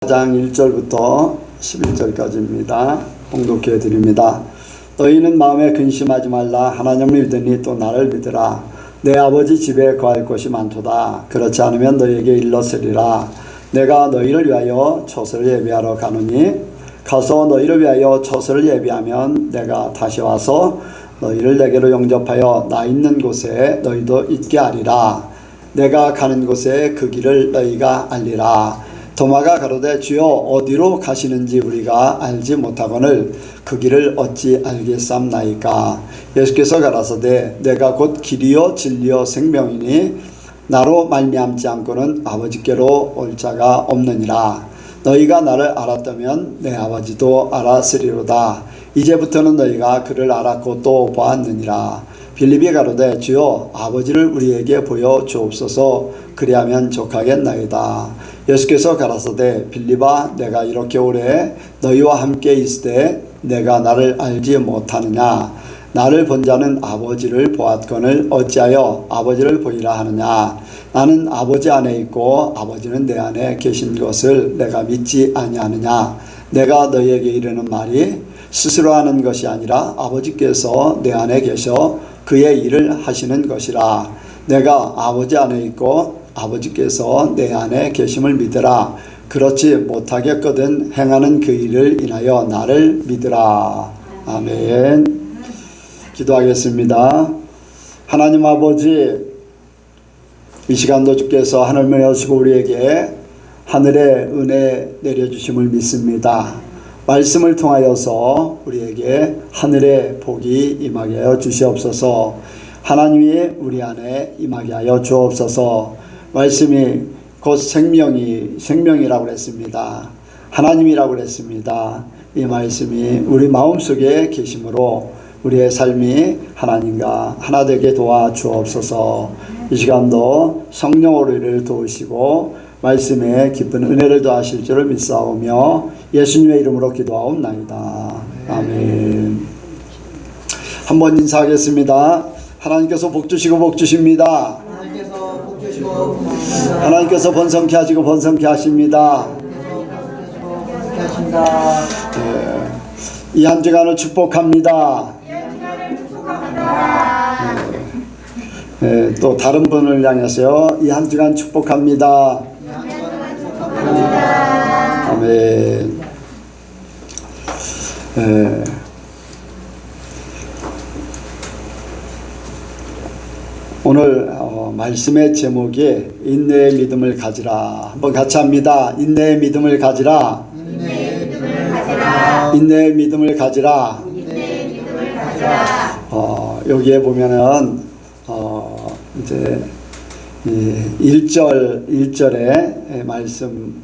장 1절부터 11절까지입니다. 봉독해 드립니다. 너희는 마음에 근심하지 말라. 하나님을 믿으니 또 나를 믿으라. 내 아버지 집에 거할 곳이 많도다. 그렇지 않으면 너희에게 일렀으리라. 내가 너희를 위하여 처소를 예비하러 가노니 가서 너희를 위하여 처소를 예비하면 내가 다시 와서 너희를 내게로 영접하여 나 있는 곳에 너희도 있게 하리라. 내가 가는 곳에 그 길을 너희가 알리라. 도마가 가로되 주여 어디로 가시는지 우리가 알지 못하거늘 그 길을 어찌 알겠삼나이까. 예수께서 가라사대 내가 곧 길이요 진리요 생명이니 나로 말미암지 않고는 아버지께로 올 자가 없느니라. 너희가 나를 알았다면 내 아버지도 알았으리로다. 이제부터는 너희가 그를 알았고 또 보았느니라. 빌립이 가로되 주여 아버지를 우리에게 보여 주옵소서. 그리하면 족하겠나이다. 예수께서 가라사대 빌립아 내가 이렇게 오래 너희와 함께 있으되 내가 나를 알지 못하느냐. 나를 본 자는 아버지를 보았거늘 어찌하여 아버지를 보이라 하느냐. 나는 아버지 안에 있고 아버지는 내 안에 계신 것을 내가 믿지 아니하느냐. 내가 너희에게 이르는 말이 스스로 하는 것이 아니라 아버지께서 내 안에 계셔 그의 일을 하시는 것이라. 내가 아버지 안에 있고 아버지께서 내 안에 계심을 믿으라. 그렇지 못하겠거든 행하는 그 일을 인하여 나를 믿으라. 아멘. 기도하겠습니다. 하나님 아버지, 이 시간도 주께서 하늘문에 오시고 우리에게 하늘의 은혜 내려주심을 믿습니다. 말씀을 통하여서 우리에게 하늘의 복이 임하게 하여 주시옵소서. 하나님이 우리 안에 임하게 하여 주옵소서. 말씀이 곧 생명이라고 그랬습니다. 하나님이라고 그랬습니다. 이 말씀이 우리 마음속에 계심으로 우리의 삶이 하나님과 하나 되게 도와주옵소서. 이 시간도 성령으로 우리를 도우시고 말씀에 깊은 은혜를 더하실 줄을 믿사오며 예수님의 이름으로 기도하옵나이다. 아멘. 한번 인사하겠습니다. 하나님께서 복 주시고 복 주십니다. 하나님께서 번성케 하시고 번성케 하십니다. 이 한 주간을 축복합니다. 또 다른 분을 향해서요. 이 한 주간 축복합니다. 아멘. 오늘 말씀의 제목이 인내의 믿음을 가지라. 한번 같이 합니다. 인내의 믿음을 가지라. 인내의 믿음을 가지라. 인내의 믿음을 가지라. 인내의 믿음을 가지라. 여기에 보면은 이제 1절의 말씀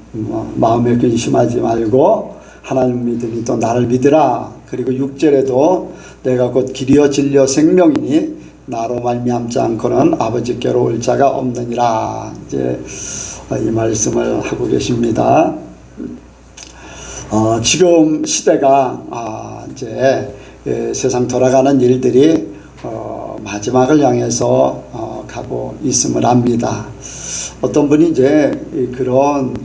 마음에 근심하지 말고 하나님 믿으니 또 나를 믿으라. 그리고 6절에도 내가 곧 길이요 진리요 생명이니 나로 말미암지 않고는 아버지께로 올 자가 없느니라. 이제 이 말씀을 하고 계십니다. 지금 시대가 이제 세상 돌아가는 일들이 마지막을 향해서 가고 있음을 압니다. 어떤 분이 이제 그런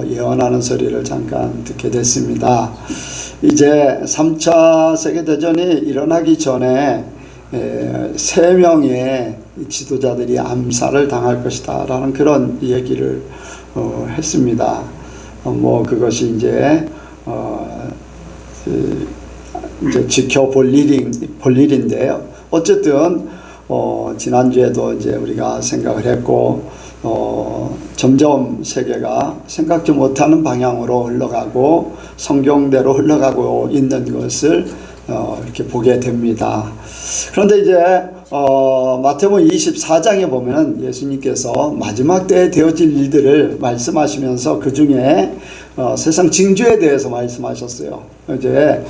예언하는 소리를 잠깐 듣게 됐습니다. 이제 3차 세계대전이 일어나기 전에 3명의 지도자들이 암살을 당할 것이다 라는 그런 얘기를 했습니다. 그것이 이제 지켜볼 일인데요. 어쨌든 지난주에도 이제 우리가 생각을 했고 점점 세계가 생각지 못하는 방향으로 흘러가고 성경대로 흘러가고 있는 것을 이렇게 보게 됩니다. 그런데 이제 마태복음 24장에 보면 예수님께서 마지막 때에 되어질 일들을 말씀하시면서 그 중에 세상 징조에 대해서 말씀하셨어요. 이제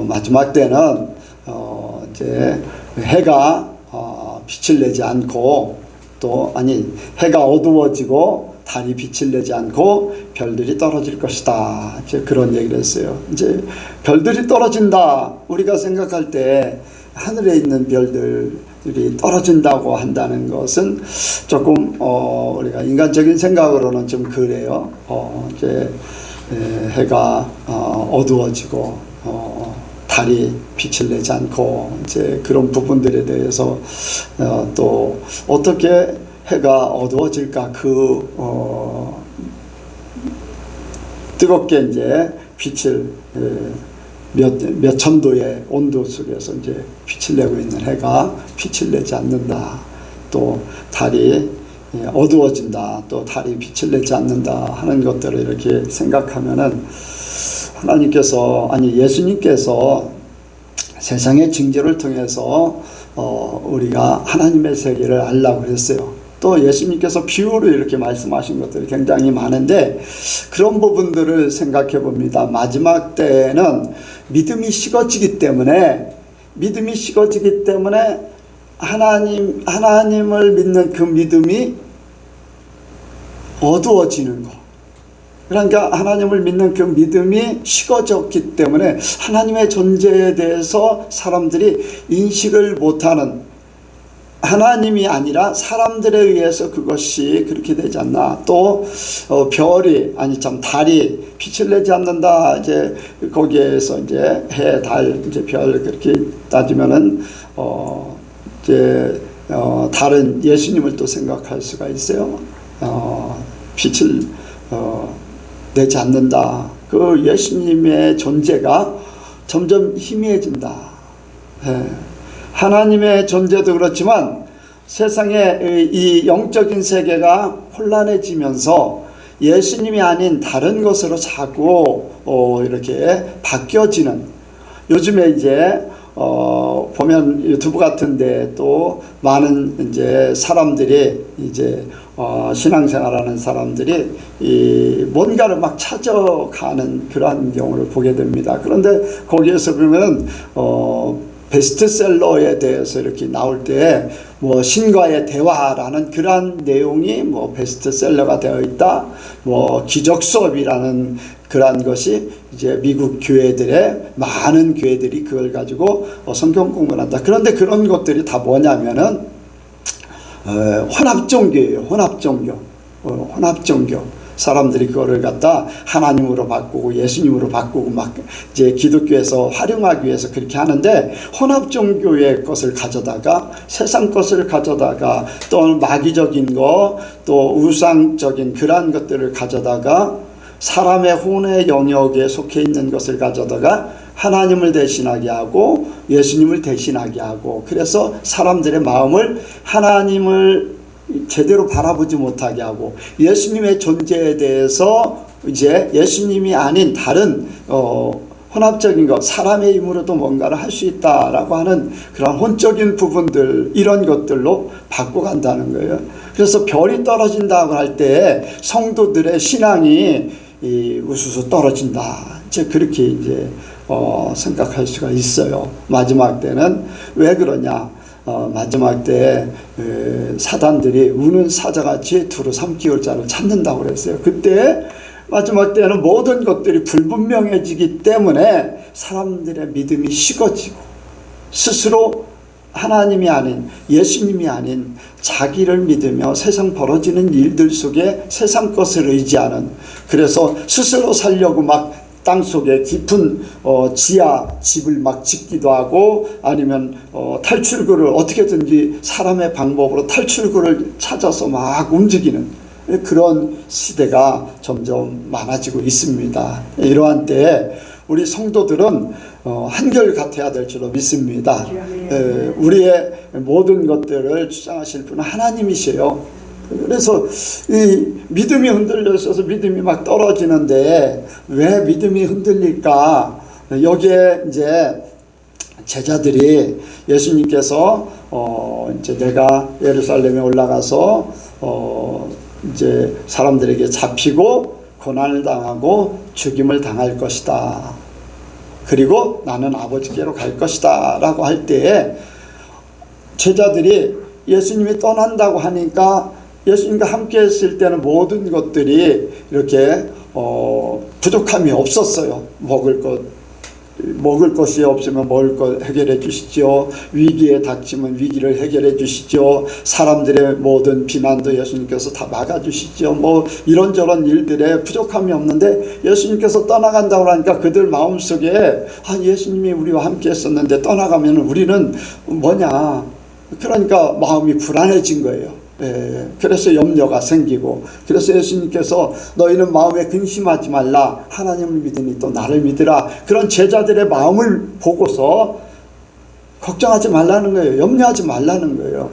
마지막 때는 이제 해가 빛을 내지 않고 해가 어두워지고 달이 빛을 내지 않고 별들이 떨어질 것이다. 이제 그런 얘기를 했어요. 이제 별들이 떨어진다. 우리가 생각할 때 하늘에 있는 별들 떨어진다고 한다는 것은 조금 우리가 인간적인 생각으로는 좀 그래요. 이제 해가 어두워지고 달이 빛을 내지 않고 이제 그런 부분들에 대해서 또 어떻게 해가 어두워질까 뜨겁게 이제 빛을 몇 천도의 온도 속에서 이제 빛을 내고 있는 해가 빛을 내지 않는다. 또 달이 어두워진다. 또 달이 빛을 내지 않는다 하는 것들을 이렇게 생각하면은 예수님께서 세상의 징조를 통해서 우리가 하나님의 세계를 알라고 그랬어요. 또 예수님께서 비유로 이렇게 말씀하신 것들이 굉장히 많은데 그런 부분들을 생각해 봅니다. 마지막 때에는 믿음이 식어지기 때문에 하나님을 믿는 그 믿음이 어두워지는 것. 그러니까 하나님을 믿는 그 믿음이 식어졌기 때문에 하나님의 존재에 대해서 사람들이 인식을 못하는, 하나님이 아니라 사람들에 의해서 그것이 그렇게 되지 않나. 또 달이 빛을 내지 않는다. 이제 거기에서 이제 해, 달, 이제 별 그렇게 따지면은 달은 예수님을 또 생각할 수가 있어요. 빛을 내지 않는다. 그 예수님의 존재가 점점 희미해진다. 하나님의 존재도 그렇지만 세상의 이 영적인 세계가 혼란해지면서 예수님이 아닌 다른 것으로 자꾸 이렇게 바뀌어지는, 요즘에 이제 보면 유튜브 같은데 또 많은 이제 사람들이 이제 신앙생활하는 사람들이 뭔가를 막 찾아가는 그러한 경우를 보게 됩니다. 그런데 거기에서 보면 베스트셀러에 대해서 이렇게 나올 때 뭐 신과의 대화라는 그러한 내용이 뭐 베스트셀러가 되어 있다. 뭐 기적 수업이라는 그러한 것이 이제 미국 교회들의 많은 교회들이 그걸 가지고 성경 공부를 한다. 그런데 그런 것들이 다 뭐냐면은 혼합종교예요. 혼합종교. 사람들이 그거를 갖다 하나님으로 바꾸고 예수님으로 바꾸고 막 이제 기독교에서 활용하기 위해서 그렇게 하는데, 혼합종교의 것을 가져다가 세상 것을 가져다가 또 마귀적인 거, 또 우상적인 그러한 것들을 가져다가 사람의 혼의 영역에 속해 있는 것을 가져다가 하나님을 대신하게 하고 예수님을 대신하게 하고, 그래서 사람들의 마음을 하나님을 제대로 바라보지 못하게 하고 예수님의 존재에 대해서 이제 예수님이 아닌 다른 혼합적인 것, 사람의 힘으로도 뭔가를 할 수 있다라고 하는 그런 혼적인 부분들, 이런 것들로 바꿔간다는 거예요. 그래서 별이 떨어진다고 할 때 성도들의 신앙이 우수수 떨어진다. 이제 그렇게 이제 생각할 수가 있어요. 마지막 때는 왜 그러냐? 마지막 때 사단들이 우는 사자같이 두루 삼키울 자를 찾는다고 그랬어요. 그때 마지막 때는 모든 것들이 불분명해지기 때문에 사람들의 믿음이 식어지고 스스로 하나님이 아닌, 예수님이 아닌 자기를 믿으며 세상 벌어지는 일들 속에 세상 것을 의지하는, 그래서 스스로 살려고 막 땅속에 깊은 지하 집을 막 짓기도 하고, 아니면 탈출구를 어떻게든지 사람의 방법으로 탈출구를 찾아서 막 움직이는 그런 시대가 점점 많아지고 있습니다. 이러한 때에 우리 성도들은 한결같아야 될 줄로 믿습니다. 우리의 모든 것들을 주장하실 분은 하나님이세요. 그래서 이 믿음이 흔들려 있어서 믿음이 막 떨어지는데 왜 믿음이 흔들릴까? 여기에 이제 제자들이 예수님께서 이제 내가 예루살렘에 올라가서 이제 사람들에게 잡히고 고난을 당하고 죽임을 당할 것이다. 그리고 나는 아버지께로 갈 것이다 라고 할 때에 제자들이 예수님이 떠난다고 하니까, 예수님과 함께 했을 때는 모든 것들이 이렇게 부족함이 없었어요. 먹을 것, 먹을 것이 없으면 먹을 것 해결해 주시죠. 위기에 닥치면 위기를 해결해 주시죠. 사람들의 모든 비난도 예수님께서 다 막아주시죠. 뭐 이런저런 일들에 부족함이 없는데 예수님께서 떠나간다고 하니까 그들 마음속에 예수님이 우리와 함께 했었는데 떠나가면 우리는 뭐냐, 그러니까 마음이 불안해진 거예요. 그래서 염려가 생기고, 그래서 예수님께서 너희는 마음에 근심하지 말라, 하나님을 믿으니 또 나를 믿으라, 그런 제자들의 마음을 보고서 걱정하지 말라는 거예요. 염려하지 말라는 거예요.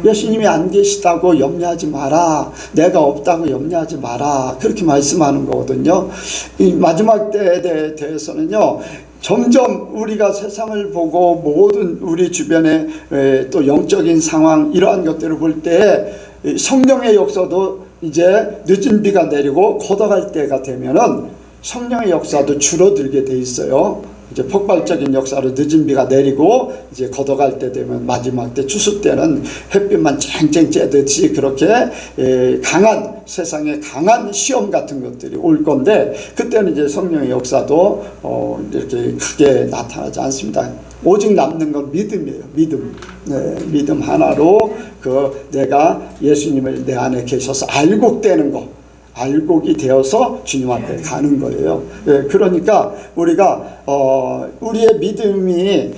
예수님이 안 계시다고 염려하지 마라, 내가 없다고 염려하지 마라, 그렇게 말씀하는 거거든요. 이 마지막 때에 대해서는요, 점점 우리가 세상을 보고 모든 우리 주변의 또 영적인 상황, 이러한 것들을 볼 때 성령의 역사도 이제 늦은 비가 내리고 걷어갈 때가 되면은 성령의 역사도 줄어들게 돼 있어요. 이제 폭발적인 역사로 늦은 비가 내리고 이제 걷어갈 때 되면 마지막 때 추수 때는 햇빛만 쨍쨍 쬐듯이 그렇게 강한, 세상에 강한 시험 같은 것들이 올 건데, 그때는 이제 성령의 역사도 이렇게 크게 나타나지 않습니다. 오직 남는 건 믿음이에요. 믿음. 믿음 하나로 내가 예수님을 내 안에 계셔서 알곡되는 거, 알곡이 되어서 주님 앞에 가는 거예요. 그러니까 우리가 우리의 믿음이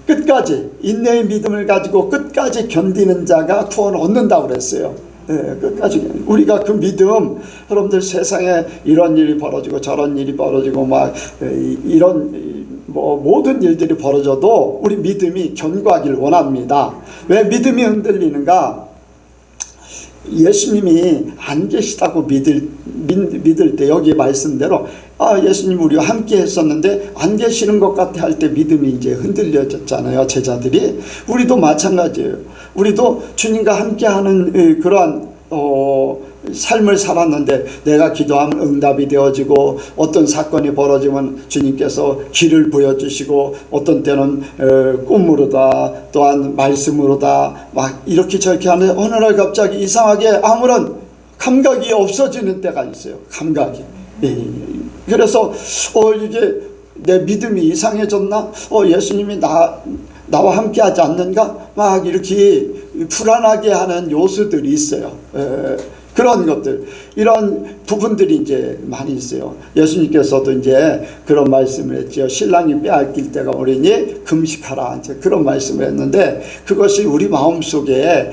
끝까지, 인내의 믿음을 가지고 끝까지 견디는 자가 구원을 얻는다고 그랬어요. 끝까지 우리가 그 믿음, 여러분들 세상에 이런 일이 벌어지고 저런 일이 벌어지고 막 이런 모든 일들이 벌어져도 우리 믿음이 견고하길 원합니다. 왜 믿음이 흔들리는가? 예수님이 안 계시다고 믿을 때, 여기 말씀대로 예수님 우리와 함께 했었는데 안 계시는 것 같아 할 때 믿음이 이제 흔들려졌잖아요, 제자들이. 우리도 마찬가지예요. 우리도 주님과 함께하는 그러한 삶을 살았는데, 내가 기도하면 응답이 되어지고, 어떤 사건이 벌어지면 주님께서 길을 보여주시고, 어떤 때는 꿈으로다, 또한 말씀으로다, 막 이렇게 저렇게 하는데 어느 날 갑자기 이상하게 아무런 감각이 없어지는 때가 있어요. 감각이. 그래서 이게 내 믿음이 이상해졌나? 예수님이 나와 함께 하지 않는가? 막 이렇게 불안하게 하는 요소들이 있어요. 그런 것들, 이런 부분들이 이제 많이 있어요. 예수님께서도 이제 그런 말씀을 했죠. 신랑이 빼앗길 때가 오리니 금식하라, 이제 그런 말씀을 했는데, 그것이 우리 마음속에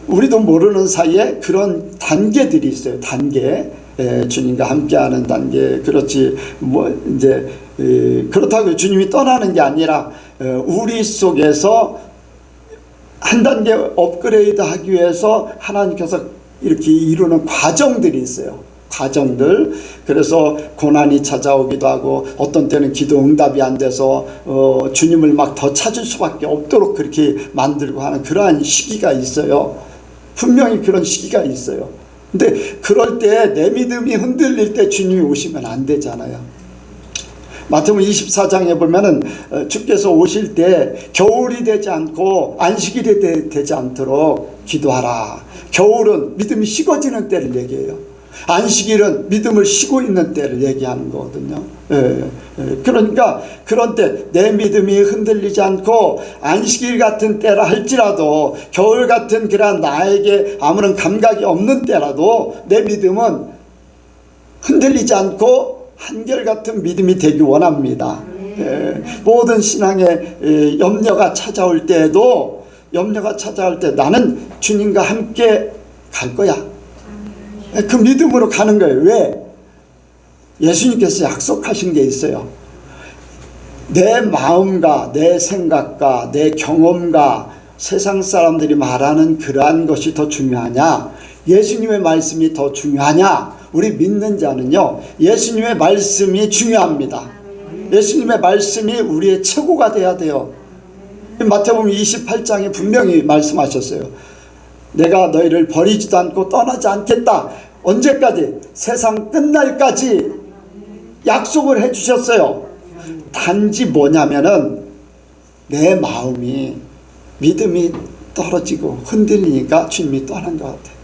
우리도 모르는 사이에 그런 단계들이 있어요. 단계. 주님과 함께하는 단계. 그렇지, 이제 그렇다고 주님이 떠나는 게 아니라 우리 속에서 한 단계 업그레이드 하기 위해서 하나님께서 이렇게 이루는 과정들이 있어요. 과정들. 그래서 고난이 찾아오기도 하고, 어떤 때는 기도 응답이 안 돼서 주님을 막 더 찾을 수밖에 없도록 그렇게 만들고 하는 그러한 시기가 있어요. 분명히 그런 시기가 있어요. 근데 그럴 때 내 믿음이 흔들릴 때 주님이 오시면 안 되잖아요. 마태복음 24장에 보면은 주께서 오실 때 겨울이 되지 않고 안식일이 되지 않도록 기도하라. 겨울은 믿음이 식어지는 때를 얘기해요. 안식일은 믿음을 쉬고 있는 때를 얘기하는 거거든요. 그러니까 그런 때 내 믿음이 흔들리지 않고 안식일 같은 때라 할지라도, 겨울 같은 그런 나에게 아무런 감각이 없는 때라도 내 믿음은 흔들리지 않고 한결같은 믿음이 되기 원합니다. 모든 신앙의 염려가 찾아올 때에도, 염려가 찾아올 때 나는 주님과 함께 갈 거야, 그 믿음으로 가는 거예요. 왜? 예수님께서 약속하신 게 있어요. 내 마음과 내 생각과 내 경험과 세상 사람들이 말하는 그러한 것이 더 중요하냐, 예수님의 말씀이 더 중요하냐? 우리 믿는 자는요, 예수님의 말씀이 중요합니다. 예수님의 말씀이 우리의 최고가 돼야 돼요. 마태복음 28장에 분명히 말씀하셨어요. 내가 너희를 버리지도 않고 떠나지 않겠다. 언제까지? 세상 끝날까지 약속을 해주셨어요. 단지 뭐냐면은 내 마음이, 믿음이 떨어지고 흔들리니까 주님이 떠난 것 같아요.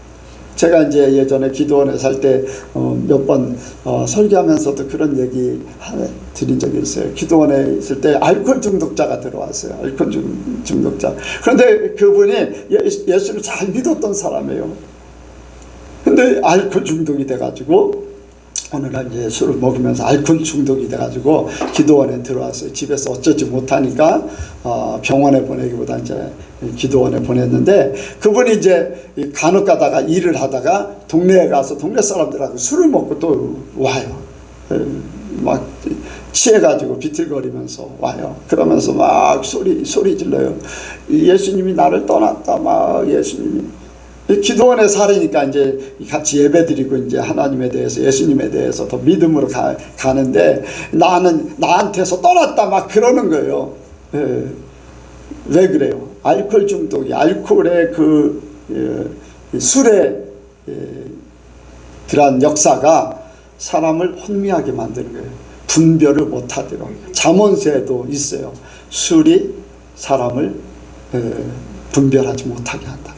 제가 이제 예전에 기도원에 살 때 몇 번 설교하면서도 그런 얘기 드린 적이 있어요. 기도원에 있을 때 알코올 중독자가 들어왔어요. 알코올 중독자. 그런데 그분이 예수를 잘 믿었던 사람이에요. 근데 알코올 중독이 돼가지고 어느 날 이제 술을 먹으면서 알코올 중독이 돼가지고 기도원에 들어왔어요. 집에서 어쩌지 못하니까 병원에 보내기보다 이제 기도원에 보냈는데, 그분이 이제 간혹 가다가 일을 하다가 동네에 가서 동네 사람들하고 술을 먹고 또 와요. 막 취해가지고 비틀거리면서 와요. 그러면서 막 소리 질러요. 예수님이 나를 떠났다, 막 예수님이. 기도원에 살으니까 이제 같이 예배드리고 이제 하나님에 대해서, 예수님에 대해서 더 믿음으로 가는데, 나는 나한테서 떠났다 막 그러는 거예요. 왜 그래요? 알코올 중독이, 알코올의 술의 그러한 역사가 사람을 혼미하게 만드는 거예요. 분별을 못하도록. 잠언서에도 있어요. 술이 사람을 분별하지 못하게 한다고.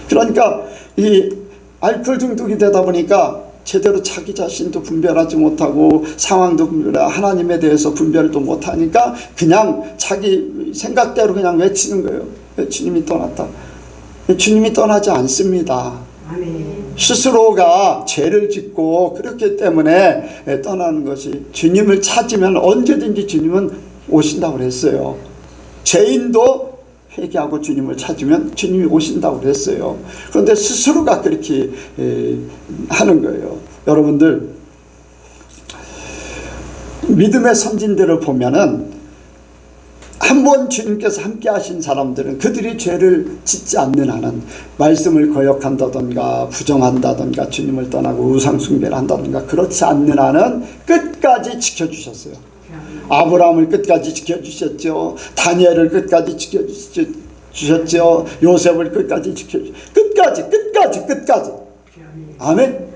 그러니까 이 알코올 중독이 되다 보니까 제대로 자기 자신도 분별하지 못하고 상황도 하나님에 대해서 분별도 못하니까 그냥 자기 생각대로 그냥 외치는 거예요. 주님이 떠났다. 주님이 떠나지 않습니다. 스스로가 죄를 짓고 그렇기 때문에 떠나는 것이, 주님을 찾으면 언제든지 주님은 오신다고 그랬어요. 죄인도 회개하고 주님을 찾으면 주님이 오신다고 그랬어요. 그런데 스스로가 그렇게 하는 거예요. 여러분들, 믿음의 선진들을 보면은 한번 주님께서 함께 하신 사람들은 그들이 죄를 짓지 않는 한은 말씀을 거역한다던가 부정한다던가 주님을 떠나고 우상숭배를 한다던가 그렇지 않는 한은 끝까지 지켜주셨어요. 아브라함을 끝까지 지켜주셨죠. 다니엘을 끝까지 지켜주셨죠. 요셉을 끝까지 지켜주셨죠. 끝까지. 아멘.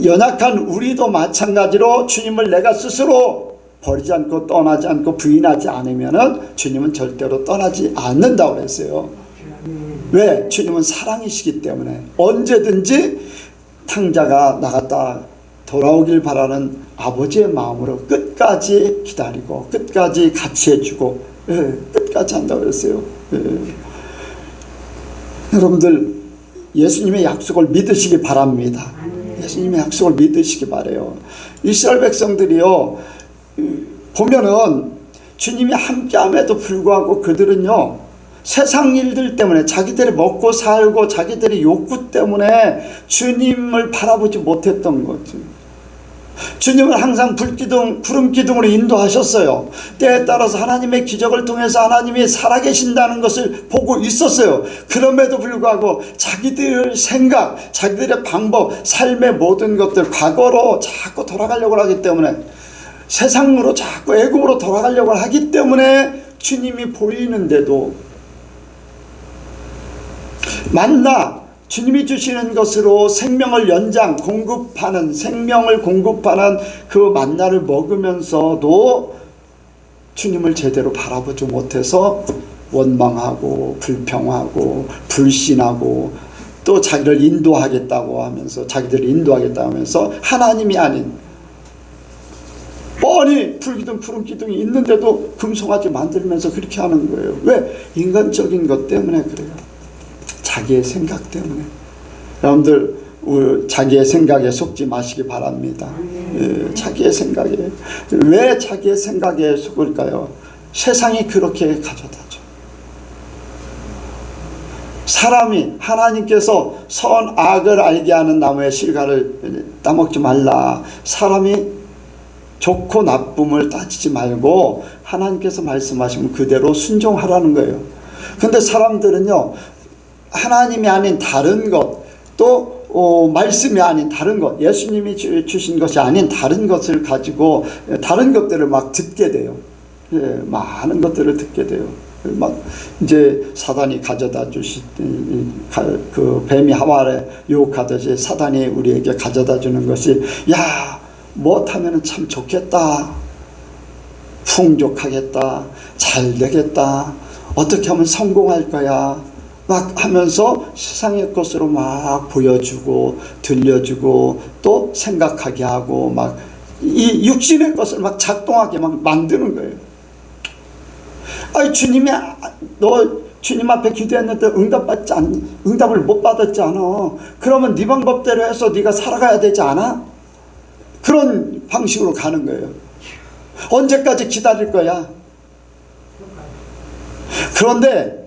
연약한 우리도 마찬가지로 주님을 내가 스스로 버리지 않고 떠나지 않고 부인하지 않으면은 주님은 절대로 떠나지 않는다고 그랬어요. 왜? 주님은 사랑이시기 때문에 언제든지 탕자가 나갔다 돌아오길 바라는 아버지의 마음으로 끝까지 기다리고 끝까지 같이 해주고 끝까지 한다고 그랬어요. 여러분들, 예수님의 약속을 믿으시기 바랍니다. 예수님의 약속을 믿으시기 바라요. 이스라엘 백성들이요, 보면은 주님이 함께함에도 불구하고 그들은요, 세상 일들 때문에 자기들이 먹고 살고 자기들의 욕구 때문에 주님을 바라보지 못했던 거죠. 주님은 항상 불기둥, 구름기둥으로 인도하셨어요. 때에 따라서 하나님의 기적을 통해서 하나님이 살아계신다는 것을 보고 있었어요. 그럼에도 불구하고 자기들 생각, 자기들의 방법, 삶의 모든 것들, 과거로 자꾸 돌아가려고 하기 때문에, 세상으로 자꾸 애굽으로 돌아가려고 하기 때문에 주님이 보이는데도 만나, 주님이 주시는 것으로 생명을 생명을 공급하는 그 만나를 먹으면서도 주님을 제대로 바라보지 못해서 원망하고 불평하고 불신하고 또 자기를 인도하겠다고 하면서 하나님이 아닌 뻔히 불기둥 푸른기둥이 있는데도 금송아지 만들면서 그렇게 하는 거예요. 왜? 인간적인 것 때문에 그래요. 자기의 생각 때문에. 여러분들, 자기의 생각에 속지 마시기 바랍니다. 자기의 생각에. 왜 자기의 생각에 속을까요? 세상이 그렇게 가져다줘. 사람이, 하나님께서 선악을 알게 하는 나무의 실과를 따먹지 말라. 사람이 좋고 나쁨을 따지지 말고 하나님께서 말씀하시면 그대로 순종하라는 거예요. 근데 사람들은요, 하나님이 아닌 다른 것, 또 말씀이 아닌 다른 것, 예수님이 주신 것이 아닌 다른 것을 가지고 다른 것들을 막 듣게 돼요. 많은 것들을 듣게 돼요. 막 이제 사단이 가져다 그 뱀이 하와를 유혹하듯이 사단이 우리에게 가져다 주는 것이, 야, 못하면 참 좋겠다, 풍족하겠다, 잘 되겠다, 어떻게 하면 성공할 거야, 막 하면서 세상의 것으로 막 보여주고 들려주고 또 생각하게 하고 막 이 육신의 것을 막 작동하게 막 만드는 거예요. 아니 주님이 너 주님 앞에 기도했는데 응답을 못 받았잖아. 그러면 네 방법대로 해서 네가 살아가야 되지 않아? 그런 방식으로 가는 거예요. 언제까지 기다릴 거야? 그런데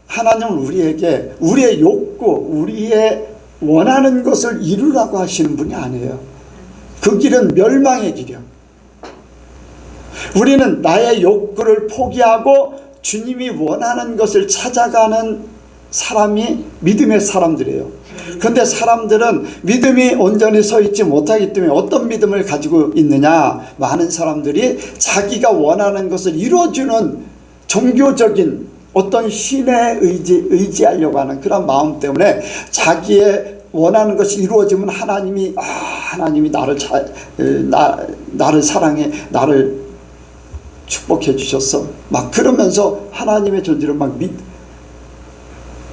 하나님은 우리에게 우리의 욕구, 우리의 원하는 것을 이루라고 하시는 분이 아니에요. 그 길은 멸망의 길이야. 우리는 나의 욕구를 포기하고 주님이 원하는 것을 찾아가는 사람이 믿음의 사람들이에요. 그런데 사람들은 믿음이 온전히 서 있지 못하기 때문에 어떤 믿음을 가지고 있느냐? 많은 사람들이 자기가 원하는 것을 이루어주는 종교적인 어떤 신에 의지하려고 하는 그런 마음 때문에 자기의 원하는 것이 이루어지면 하나님이 나를 사랑해, 나를 축복해 주셨어. 막 그러면서 하나님의 존재를 막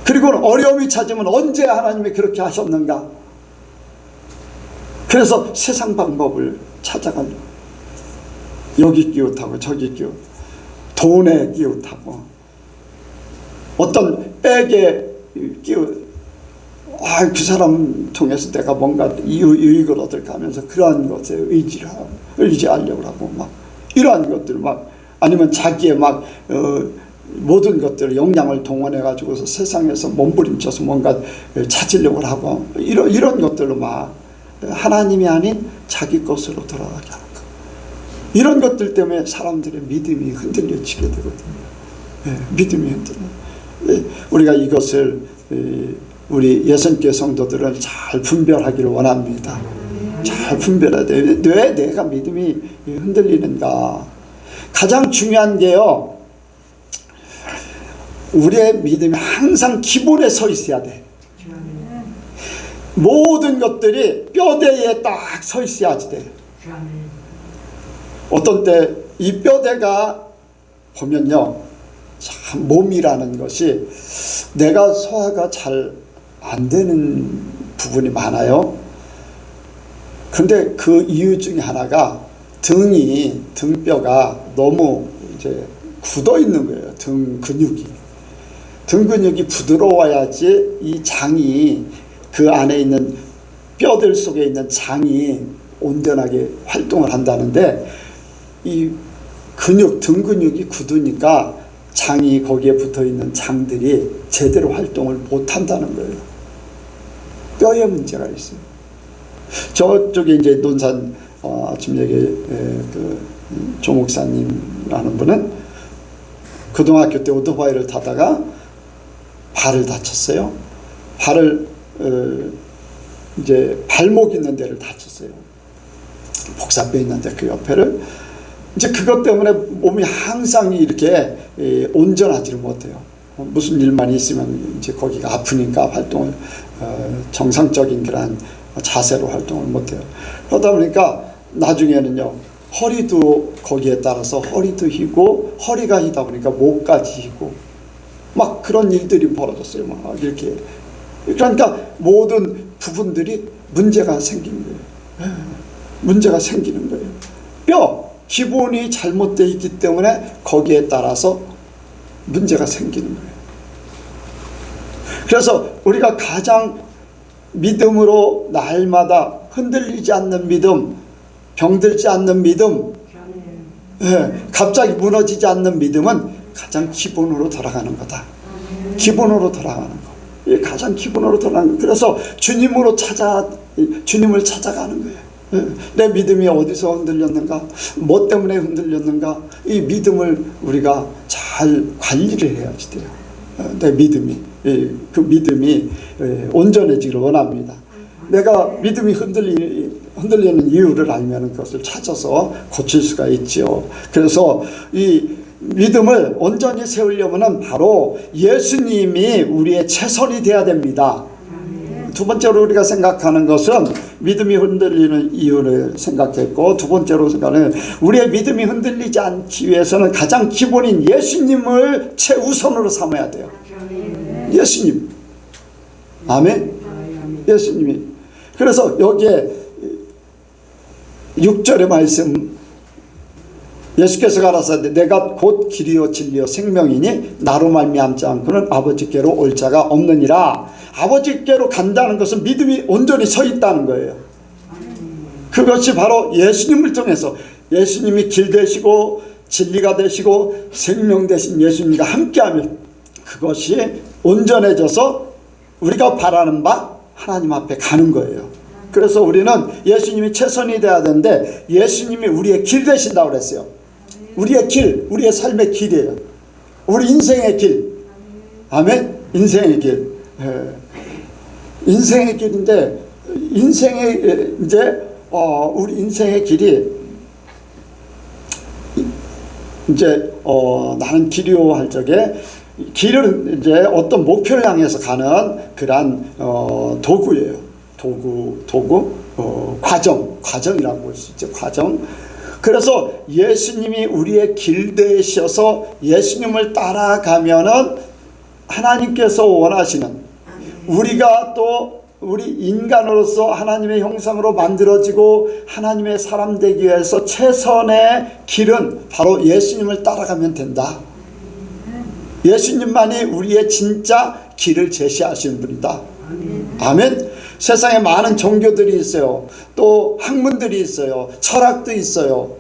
그리고 어려움이 찾으면 언제 하나님이 그렇게 하셨는가? 그래서 세상 방법을 찾아가려고. 여기 끼웃하고 저기 돈에 끼웃하고 어떤 백에 그 사람 통해서 내가 뭔가 유익을 얻을까 하면서 그러한 것에 의지하려고 하고 막 이러한 것들 막 아니면 자기의 막 모든 것들을 역량을 동원해 가지고서 세상에서 몸부림쳐서 뭔가 찾으려고 하고 이런 것들로 막 하나님이 아닌 자기 것으로 돌아가게 하는 것. 이런 것들 때문에 사람들의 믿음이 흔들려지게 되거든요. 믿음이 흔들려. 우리가 이것을 우리 예선교회 성도들은 잘 분별하기를 원합니다. 잘 분별해야 돼요. 왜 내가 믿음이 흔들리는가? 가장 중요한 게요, 우리의 믿음이 항상 기본에 서 있어야 돼. 모든 것들이 뼈대에 딱 서 있어야지 돼. 어떤 때 이 뼈대가 보면요, 참 몸이라는 것이 내가 소화가 잘 안 되는 부분이 많아요. 그런데 그 이유 중에 하나가 등뼈가 너무 이제 굳어 있는 거예요. 등 근육이 부드러워야지 이 장이, 그 안에 있는 뼈들 속에 있는 장이 온전하게 활동을 한다는데, 이 등 근육이 굳으니까 장이 거기에 붙어 있는 장들이 제대로 활동을 못 한다는 거예요. 뼈에 문제가 있어요. 저쪽에 이제 논산 아침 얘기 그 조 목사님이라는 분은 고등학교 때 오토바이를 타다가 발을 다쳤어요. 발을 이제 발목 있는 데를 다쳤어요. 복사뼈 있는데 그 옆에를. 이제 그것 때문에 몸이 항상 이렇게 온전하지를 못해요. 무슨 일만 있으면 이제 거기가 아프니까 활동을 정상적인 그런 자세로 활동을 못해요. 그러다 보니까 나중에는요, 허리도 거기에 따라서 허리도 휘고, 허리가 휘다 보니까 목까지 휘고 막 그런 일들이 벌어졌어요. 막 이렇게. 그러니까 모든 부분들이 문제가 생기는 거예요. 문제가 생기는 거예요. 뼈 기본이 잘못되어 있기 때문에 거기에 따라서 문제가 생기는 거예요. 그래서 우리가 가장 믿음으로 날마다 흔들리지 않는 믿음, 병들지 않는 믿음, 갑자기 무너지지 않는 믿음은 가장 기본으로 돌아가는 거다. 기본으로 돌아가는 거. 가장 기본으로 돌아가는 거. 그래서 주님을 찾아가는 거예요. 내 믿음이 어디서 흔들렸는가? 뭐 때문에 흔들렸는가? 이 믿음을 우리가 잘 관리를 해야지 돼요. 내 믿음이, 그 믿음이 온전해지기를 원합니다. 내가 믿음이 흔들리는 이유를 알면 그것을 찾아서 고칠 수가 있지요. 그래서 이 믿음을 온전히 세우려면 바로 예수님이 우리의 최선이 되어야 됩니다. 두 번째로 우리가 생각하는 것은 믿음이 흔들리는 이유를 생각했고, 두 번째로 생각하는 우리의 믿음이 흔들리지 않기 위해서는 가장 기본인 예수님을 최우선으로 삼아야 돼요. 예수님. 아멘. 예수님이. 그래서 여기에 6절의 말씀, 예수께서 가라사대 내가 곧 길이요 진리요 생명이니 나로 말미암지 않고는 아버지께로 올 자가 없느니라. 아버지께로 간다는 것은 믿음이 온전히 서 있다는 거예요. 그것이 바로 예수님을 통해서, 예수님이 길 되시고 진리가 되시고 생명 되신 예수님과 함께하면 그것이 온전해져서 우리가 바라는 바 하나님 앞에 가는 거예요. 그래서 우리는 예수님이 최선이 돼야 되는데 예수님이 우리의 길 되신다고 그랬어요. 우리의 길, 우리의 삶의 길이에요. 우리 인생의 길. 아멘. 인생의 길. 인생의 길인데, 인생의 이제 우리 인생의 길이 이제 나는 길이요 할 적에, 길은 이제 어떤 목표를 향해서 가는 그러한 도구예요. 과정이라고 볼 수 있죠. 과정. 그래서 예수님이 우리의 길 되셔서 예수님을 따라가면은 하나님께서 원하시는, 우리가 또 우리 인간으로서 하나님의 형상으로 만들어지고 하나님의 사람 되기 위해서 최선의 길은 바로 예수님을 따라가면 된다. 예수님만이 우리의 진짜 길을 제시하시는 분이다. 아멘. 세상에 많은 종교들이 있어요. 또 학문들이 있어요. 철학도 있어요.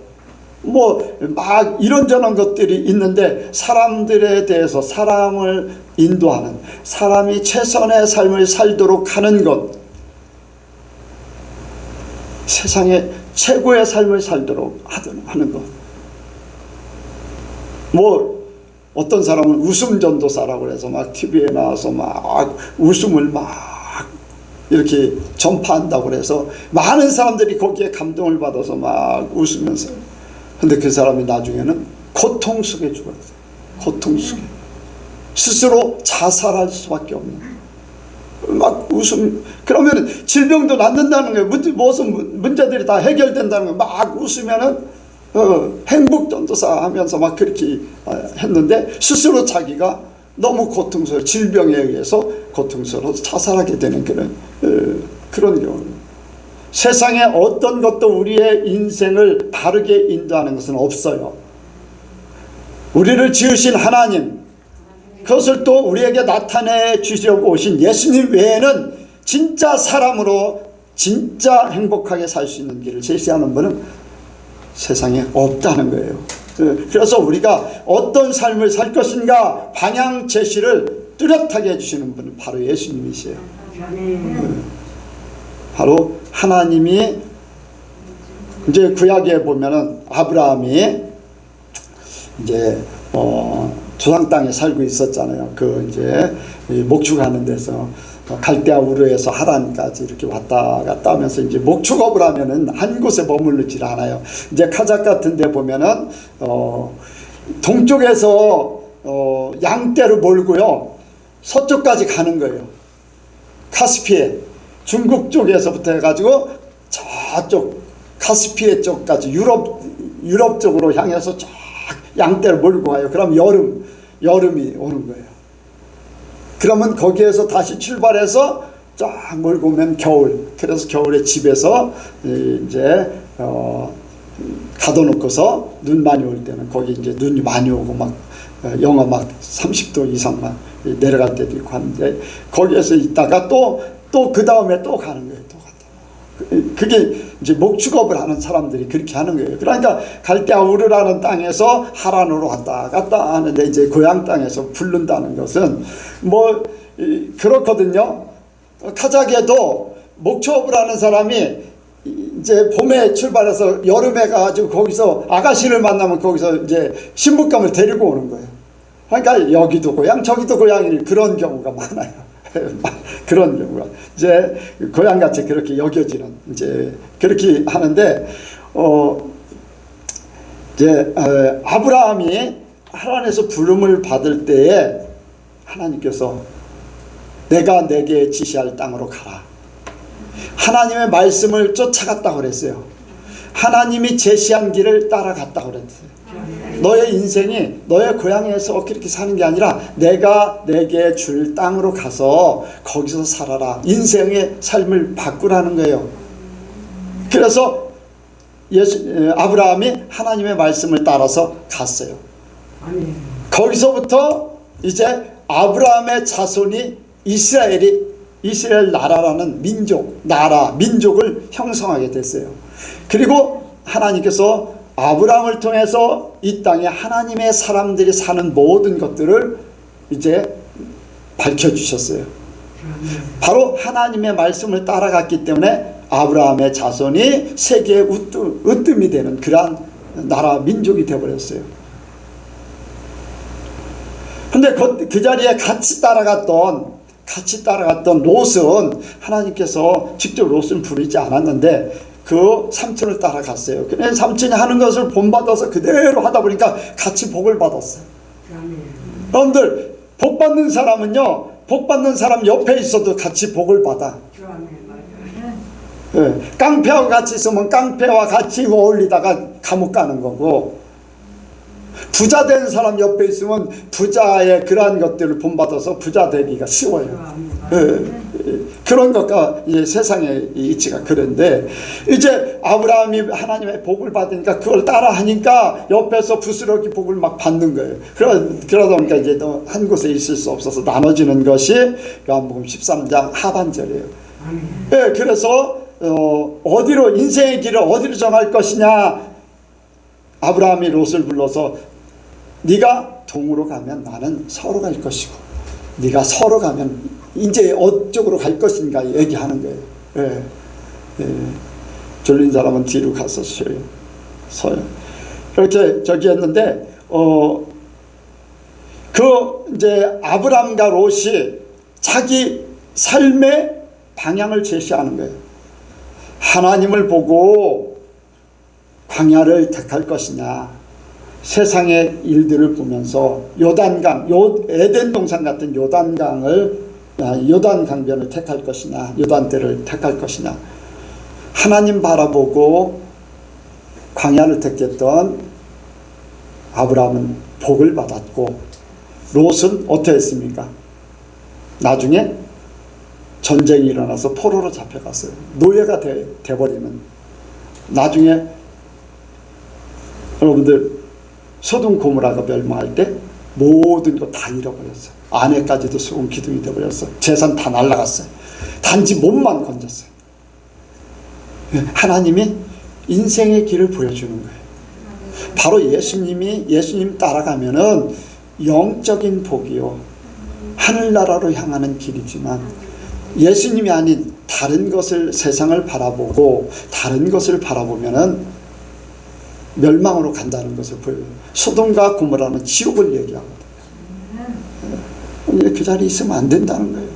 막 이런저런 것들이 있는데 사람들에 대해서, 사람을 인도하는, 사람이 최선의 삶을 살도록 하는 것, 세상에 최고의 삶을 살도록 하는 것. 어떤 사람은 웃음 전도사라고 해서 막 TV에 나와서 막 웃음을 막 이렇게 전파한다고 해서 많은 사람들이 거기에 감동을 받아서 막 웃으면서, 근데 그 사람이 나중에는 고통 속에 죽었어요. 고통 속에 스스로 자살할 수밖에 없는, 막 웃음. 그러면 질병도 낫는다는 거예요. 무슨 문제들이 다 해결된다는 거예요. 막 웃으면은 행복 전도사 하면서 막 그렇게 했는데 스스로 자기가 너무 고통스러워, 질병에 의해서 고통스러워서 자살하게 되는 그런 경우. 세상에 어떤 것도 우리의 인생을 바르게 인도하는 것은 없어요. 우리를 지으신 하나님, 그것을 또 우리에게 나타내 주시려고 오신 예수님 외에는 진짜 사람으로 진짜 행복하게 살 수 있는 길을 제시하는 분은 세상에 없다는 거예요. 그래서 우리가 어떤 삶을 살 것인가 방향 제시를 뚜렷하게 해주시는 분은 바로 예수님이세요. 바로 하나님이, 이제 구약에 보면은 아브라함이 이제 조상 땅에 살고 있었잖아요. 이제 목축하는 데서 갈대아 우르에서 하란까지 이렇게 왔다 갔다 하면서 이제 목축업을 하면은 한 곳에 머무르질 않아요. 이제 카작 같은 데 보면은 동쪽에서 양떼를 몰고요 서쪽까지 가는 거예요. 카스피해, 중국 쪽에서부터 해가지고 저쪽 카스피해 쪽까지 유럽 쪽으로 향해서 쫙 양떼를 몰고 가요. 그럼 여름이 오는 거예요. 그러면 거기에서 다시 출발해서 쫙 몰고 오면 겨울. 그래서 겨울에 집에서 이제 가둬놓고서 눈 많이 올 때는 거기 이제 눈이 많이 오고 막 영하 막 30도 이상 막 내려갈 때도 있고 하는데 거기에서 있다가 또 그 다음에 또 가는 거예요. 또 갔다. 그게 이제 목축업을 하는 사람들이 그렇게 하는 거예요. 그러니까 갈대아 우르라는 땅에서 하란으로 왔다 갔다 하는데 이제 고향 땅에서 부른다는 것은 그렇거든요. 카자흐에도 목축업을 하는 사람이 이제 봄에 출발해서 여름에 가가지고 거기서 아가씨를 만나면 거기서 이제 신부감을 데리고 오는 거예요. 그러니까 여기도 고향 저기도 고향이 그런 경우가 많아요. 그런 경우가 이제 고향같이 그렇게 여겨지는, 이제 그렇게 하는데 이제 아브라함이 하나님에서 부름을 받을 때에 하나님께서 내가 내게 지시할 땅으로 가라. 하나님의 말씀을 쫓아갔다고 그랬어요. 하나님이 제시한 길을 따라갔다고 그랬어요. 너의 인생이 너의 고향에서 그렇게 사는 게 아니라 내가 내게 줄 땅으로 가서 거기서 살아라. 인생의 삶을 바꾸라는 거예요. 그래서 아브라함이 하나님의 말씀을 따라서 갔어요. 거기서부터 이제 아브라함의 자손이 이스라엘 나라라는 민족을 형성하게 됐어요. 그리고 하나님께서 아브라함을 통해서 이 땅에 하나님의 사람들이 사는 모든 것들을 이제 밝혀주셨어요. 바로 하나님의 말씀을 따라갔기 때문에 아브라함의 자손이 세계의 으뜸이 되는 그러한 나라 민족이 되어버렸어요. 근데 그 자리에 같이 따라갔던 롯은 하나님께서 직접 롯은 부르지 않았는데 그 삼촌을 따라갔어요. 그래 삼촌이 하는 것을 본받아서 그대로 하다 보니까 같이 복을 받았어요. 여러분들 복 받는 사람은요, 복 받는 사람 옆에 있어도 같이 복을 받아. 네. 깡패와 같이 있으면 깡패와 같이 어울리다가 감옥 가는 거고, 부자 된 사람 옆에 있으면 부자의 그러한 것들을 본받아서 부자 되기가 쉬워요. 네. 그런 것과 이제 세상의 이치가 그런데, 이제 아브라함이 하나님의 복을 받으니까 그걸 따라 하니까 옆에서 부스러기 복을 막 받는 거예요. 그러다 보니까 이제 또 한 곳에 있을 수 없어서 나눠지는 것이 요한복음 13장 하반절이에요. 네, 그래서 어디로 인생의 길을 어디로 정할 것이냐. 아브라함이 롯을 불러서 네가 동으로 가면 나는 서로 갈 것이고, 네가 서로 가면 이제 어쪽으로 갈 것인가 얘기하는 거예요. 예. 예. 졸린 사람은 뒤로 가서 서요. 그렇게 저기 했는데, 이제 아브람과 롯이 자기 삶의 방향을 제시하는 거예요. 하나님을 보고 광야를 택할 것이냐, 세상의 일들을 보면서 요단강, 에덴 동산 같은 요단 강변을 택할 것이냐, 요단대를 택할 것이냐. 하나님 바라보고 광야를 택했던 아브라함은 복을 받았고, 롯은 어떻게 했습니까? 나중에 전쟁이 일어나서 포로로 잡혀갔어요. 노예가 돼버리는. 나중에 여러분들 소돔 고모라가 멸망할 때 모든 거 다 잃어버렸어요. 아내까지도 소금 기둥이 되어버렸어요. 재산 다 날라갔어요. 단지 몸만 건졌어요. 하나님이 인생의 길을 보여주는 거예요. 바로 예수님 따라가면은 영적인 복이요, 하늘나라로 향하는 길이지만, 예수님이 아닌 다른 것을, 세상을 바라보고 다른 것을 바라보면은 멸망으로 간다는 것을 보여요. 소돔과 고모라는 지옥을 얘기하거든요. 그 자리에 있으면 안 된다는 거예요.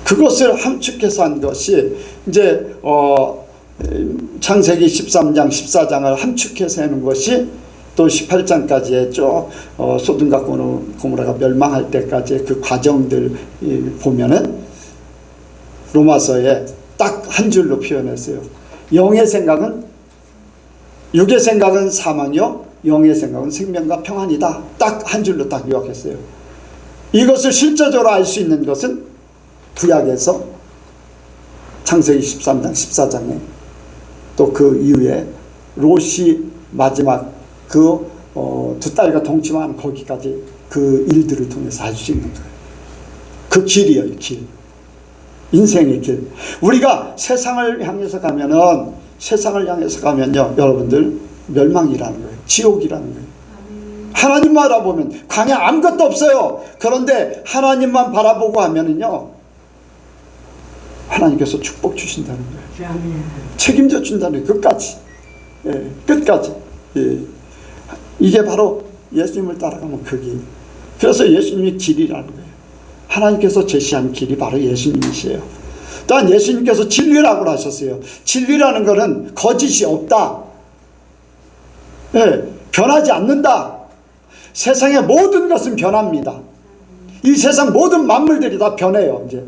그것을 함축해서 한 것이 이제 창세기 13장 14장을 함축해서 하는 것이 또 18장까지의 쭉 소돔과 고모라가 멸망할 때까지의 그 과정들 보면은 로마서에 딱 한 줄로 표현했어요. 영의 생각은, 육의 생각은 사망이요 영의 생각은 생명과 평안이다. 딱 한 줄로 딱 요약했어요. 이것을 실제적으로 알 수 있는 것은 구약에서 창세기 13장 14장에 또 그 이후에 롯이 마지막 두 딸과 동침한 거기까지 그 일들을 통해서 알 수 있는 거예요. 그 길이에요, 길. 인생의 길. 우리가 세상을 향해서 가면요, 여러분들 멸망이라는 거예요. 지옥이라는 거예요. 하나님 바라보면 광야 아무것도 없어요. 그런데 하나님만 바라보고 하면은요, 하나님께서 축복 주신다는 거예요. 책임져 준다는 거예요. 끝까지. 예, 끝까지. 예. 이게 바로 예수님을 따라가면 그 길. 그래서 예수님이 길이라는 거예요. 하나님께서 제시한 길이 바로 예수님이시에요. 또한 예수님께서 진리라고 하셨어요. 진리라는 것은 거짓이 없다. 예, 변하지 않는다. 세상의 모든 것은 변합니다. 이 세상 모든 만물들이 다 변해요. 이제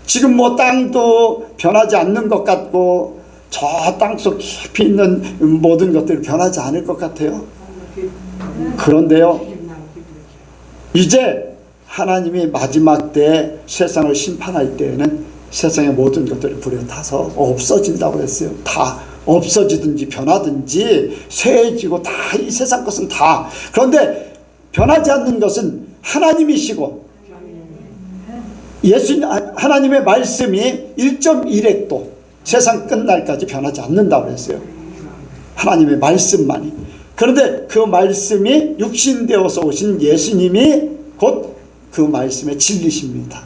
지금 땅도 변하지 않는 것 같고, 저 땅속 깊이 있는 모든 것들이 변하지 않을 것 같아요. 그런데요, 이제 하나님이 마지막 때 세상을 심판할 때에는 세상의 모든 것들이 불에 타서 없어진다고 했어요. 다 없어지든지 변하든지 쇠해지고 다 이 세상 것은 다. 그런데 변하지 않는 것은 하나님이시고 하나님의 말씀이 1.1핵도 세상 끝날까지 변하지 않는다고 했어요. 하나님의 말씀만이. 그런데 그 말씀이 육신되어서 오신 예수님이 곧 그 말씀의 진리십니다.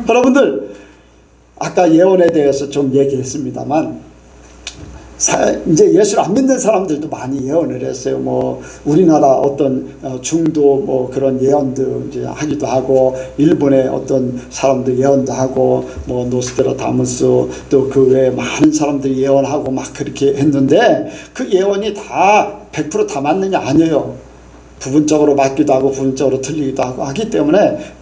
여러분들, 아까 예언에 대해서 좀 얘기했습니다만 이제 예수를 안 믿는 사람들도 많이 예언을 했어요. 뭐 우리나라 어떤 중도 뭐 그런 예언도 이제 하기도 하고, 일본의 어떤 사람들 예언도 하고, 뭐 노스트라다무스 또 그 외에 많은 사람들이 예언하고 막 그렇게 했는데, 그 예언이 다 100% 다 맞느냐? 아니에요. 부분적으로 맞기도 하고 부분적으로 틀리기도 하고 하기 때문에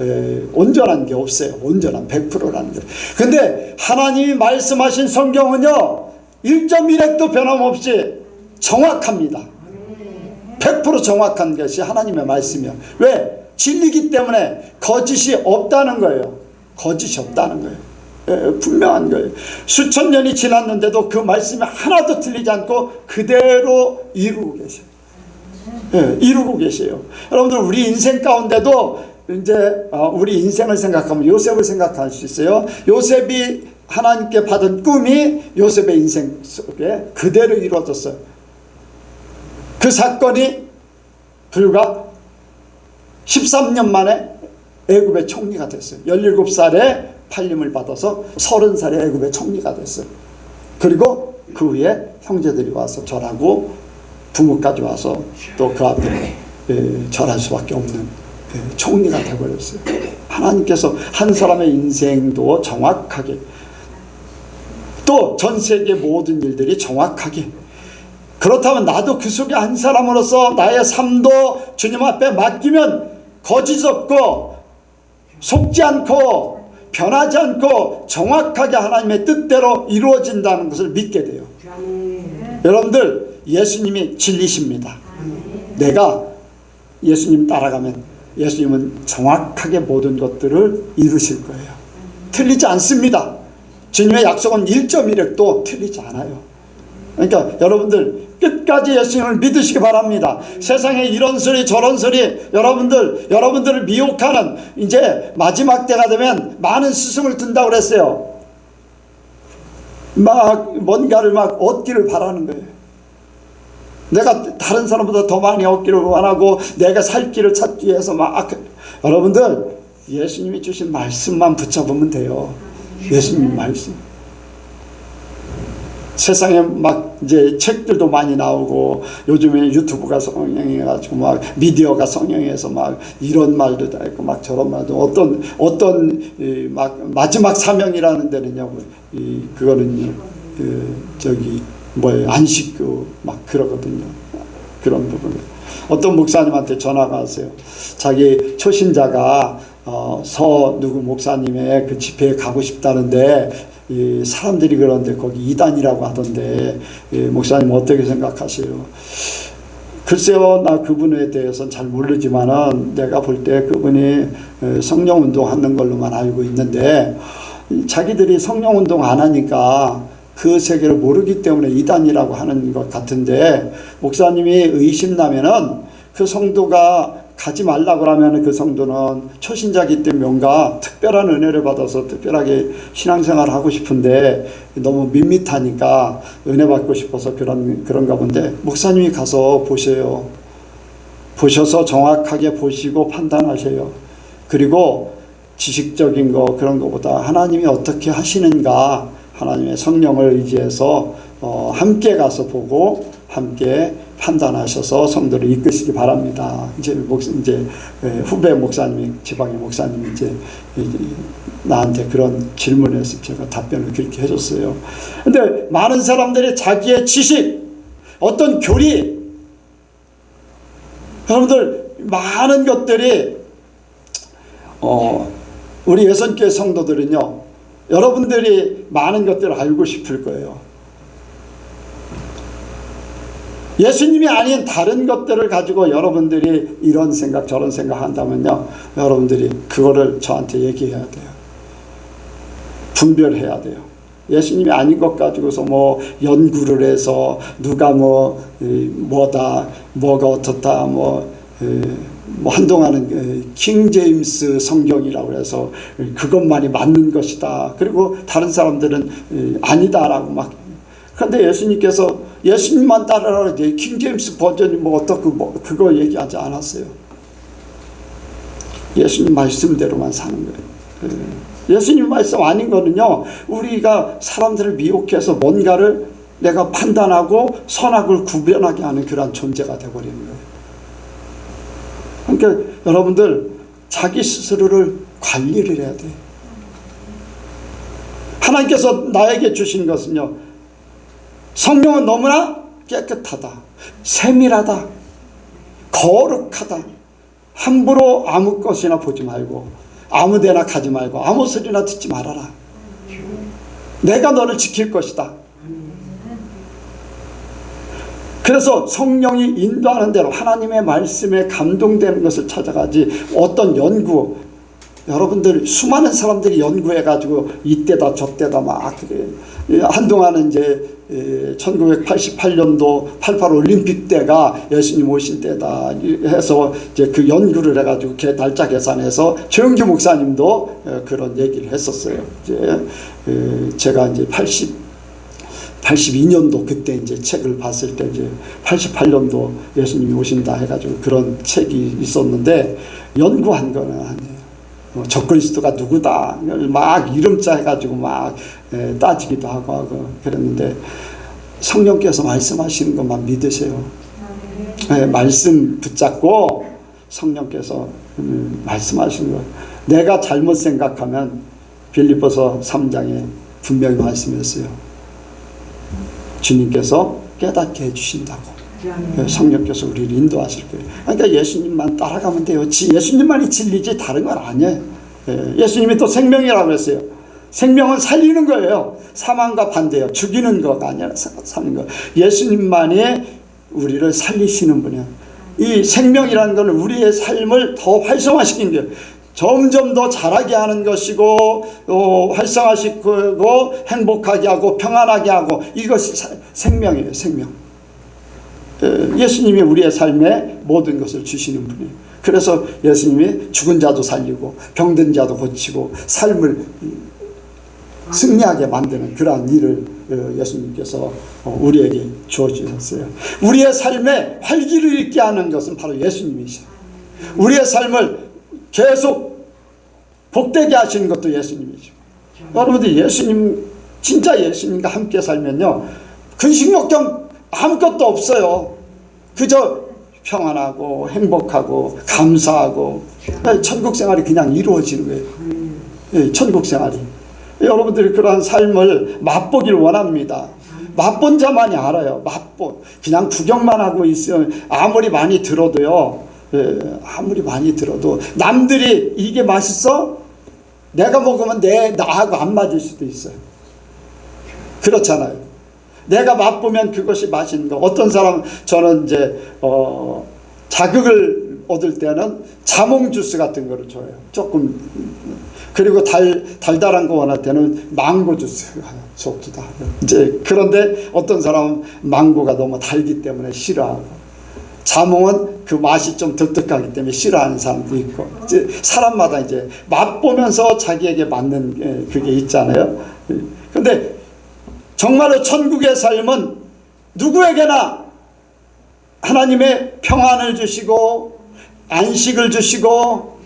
온전한 게 없어요. 온전한 100%라는 게. 근데 하나님이 말씀하신 성경은요, 1.1핵도 변함없이 정확합니다. 100% 정확한 것이 하나님의 말씀이요. 왜? 진리기 때문에 거짓이 없다는 거예요. 거짓이 없다는 거예요. 분명한 거예요. 수천 년이 지났는데도 그 말씀이 하나도 틀리지 않고 그대로 이루고 계세요. 이루고 계세요. 여러분들, 우리 인생 가운데도 이제 우리 인생을 생각하면 요셉을 생각할 수 있어요. 요셉이 하나님께 받은 꿈이 요셉의 인생 속에 그대로 이루어졌어요. 그 사건이 불과 13년 만에 애굽의 총리가 됐어요. 17살에 팔림을 받아서 30살에 애굽의 총리가 됐어요. 그리고 그 후에 형제들이 와서 절하고 부모까지 와서 또 그 앞에 절할 수밖에 없는 총리가 되어버렸어요. 하나님께서 한 사람의 인생도 정확하게, 또 전 세계 모든 일들이 정확하게, 그렇다면 나도 그 속에 한 사람으로서 나의 삶도 주님 앞에 맡기면 거짓 없고 속지 않고 변하지 않고 정확하게 하나님의 뜻대로 이루어진다는 것을 믿게 돼요. 여러분들, 예수님이 진리십니다. 내가 예수님 따라가면 예수님은 정확하게 모든 것들을 이루실 거예요. 틀리지 않습니다. 주님의 약속은 1.1핵도 틀리지 않아요. 그러니까 여러분들 끝까지 예수님을 믿으시기 바랍니다. 세상에 이런 소리 저런 소리, 여러분들을 미혹하는, 이제 마지막 때가 되면 많은 스승을 둔다고 그랬어요. 막 뭔가를 막 얻기를 바라는 거예요. 내가 다른 사람보다 더 많이 얻기를 원하고 내가 살 길을 찾기 위해서 막. 여러분들, 예수님이 주신 말씀만 붙잡으면 돼요. 예수님 말씀. 세상에 막 이제 책들도 많이 나오고, 요즘에 유튜브가 성행해가지고 막 미디어가 성행해서 막 이런 말도 다 있고 막 저런 말도, 어떤 막 마지막 사명이라는 데는요, 그거는요, 안식교 막 그러거든요. 그런 부분. 어떤 목사님한테 전화가 왔어요. 자기 초신자가 누구 목사님의 그 집회에 가고 싶다는데, 사람들이 그러는데 거기 이단이라고 하던데, 목사님 어떻게 생각하세요? 글쎄요, 나 그분에 대해서는 잘 모르지만은 내가 볼 때 그분이 성령운동 하는 걸로만 알고 있는데, 자기들이 성령운동 안 하니까 그 세계를 모르기 때문에 이단이라고 하는 것 같은데, 목사님이 의심나면은 그 성도가 가지 말라고 하면 그 성도는 초신자기 때문에 뭔가 특별한 은혜를 받아서 특별하게 신앙생활을 하고 싶은데 너무 밋밋하니까 은혜 받고 싶어서 그런가 본데, 목사님이 가서 보세요. 보셔서 정확하게 보시고 판단하세요. 그리고 지식적인 거 그런 것보다 하나님이 어떻게 하시는가, 하나님의 성령을 의지해서 함께 가서 보고 함께 판단하셔서 성도를 이끄시기 바랍니다. 이제 후배 목사님이, 지방의 목사님이 이제 나한테 그런 질문에서 제가 답변을 그렇게 해줬어요. 근데 많은 사람들이 자기의 지식, 어떤 교리, 여러분들 많은 것들이 우리 예선교회 성도들은요, 여러분들이 많은 것들을 알고 싶을 거예요. 예수님이 아닌 다른 것들을 가지고 여러분들이 이런 생각 저런 생각 한다면요, 여러분들이 그거를 저한테 얘기해야 돼요. 분별해야 돼요. 예수님이 아닌 것 가지고서 뭐 연구를 해서 누가 뭐다 뭐가 어떻다 뭐 한동안은 킹 제임스 성경이라고 해서 그것만이 맞는 것이다. 그리고 다른 사람들은 아니다라고 막. 그런데 예수님께서 예수님만 따르라 킹 제임스 버전이 뭐 어떻고 그거 얘기하지 않았어요. 예수님 말씀대로만 사는 거예요. 예수님 말씀 아닌 거는요, 우리가 사람들을 미혹해서 뭔가를 내가 판단하고 선악을 구별하게 하는 그런 존재가 되어버리는 거예요. 그러니까 여러분들 자기 스스로를 관리를 해야 돼요. 하나님께서 나에게 주신 것은요, 성령은 너무나 깨끗하다, 세밀하다, 거룩하다. 함부로 아무 것이나 보지 말고 아무 데나 가지 말고 아무 소리나 듣지 말아라. 내가 너를 지킬 것이다. 그래서 성령이 인도하는 대로 하나님의 말씀에 감동되는 것을 찾아가지, 어떤 연구, 여러분들 수많은 사람들이 연구해가지고 이때다 저때다 막 그래. 한동안은 이제 1988년도 88 올림픽 때가 예수님 오신 때다 해서 이제 그 연구를 해가지고 날짜 계산해서 최영규 목사님도 그런 얘기를 했었어요. 이제 제가 이제 82년도 그때 이제 책을 봤을 때 이제 88년도 예수님이 오신다 해가지고 그런 책이 있었는데, 연구한 거는 아니에요. 적그리스도가 누구다 막 이름자 해가지고 막 따지기도 하고 그랬는데, 성령께서 말씀하시는 것만 믿으세요. 말씀 붙잡고 성령께서 말씀하시는 것. 내가 잘못 생각하면 빌립보서 3장에 분명히 말씀했어요. 주님께서 깨닫게 해주신다고. 성령께서 우리를 인도하실 거예요. 그러니까 예수님만 따라가면 돼요. 예수님만이 진리지 다른 건 아니에요. 예수님이 또 생명이라고 했어요. 생명은 살리는 거예요. 사망과 반대예요. 죽이는 거가 아니라 사는 거. 예수님만이 우리를 살리시는 분이에요. 이 생명이라는 것은 우리의 삶을 더 활성화시키는 거예요. 점점 더 자라게 하는 것이고 활성화시키고 행복하게 하고 평안하게 하고, 이것이 생명이에요. 생명. 예수님이 우리의 삶에 모든 것을 주시는 분이에요. 그래서 예수님이 죽은 자도 살리고 병든 자도 고치고 삶을 승리하게 만드는 그러한 일을 예수님께서 우리에게 주어주셨어요. 우리의 삶에 활기를 있게 하는 것은 바로 예수님이시죠. 우리의 삶을 계속 복되게 하시는 것도 예수님이죠. 여러분들 예수님, 진짜 예수님과 함께 살면요, 근심 걱정 아무것도 없어요. 그저 평안하고 행복하고 감사하고 천국 생활이 그냥 이루어지는 거예요. 천국 생활이. 여러분들이 그러한 삶을 맛보길 원합니다. 맛본 자만이 알아요. 그냥 구경만 하고 있으면 아무리 많이 들어도요, 아무리 많이 들어도 남들이 이게 맛있어? 내가 먹으면 나하고 안 맞을 수도 있어요. 그렇잖아요. 내가 맛보면 그것이 맛있는 거. 어떤 사람, 저는 이제 자극을 얻을 때는 자몽 주스 같은 거를 줘요. 조금. 그리고 달달한 거 원할 때는 망고 주스가 좋기도 하고. 이제 그런데 어떤 사람은 망고가 너무 달기 때문에 싫어하고, 자몽은 그 맛이 좀 독특하기 때문에 싫어하는 사람도 있고, 이제 사람마다 이제 맛보면서 자기에게 맞는 그게 있잖아요. 근데 정말로 천국의 삶은 누구에게나 하나님의 평안을 주시고 안식을 주시고,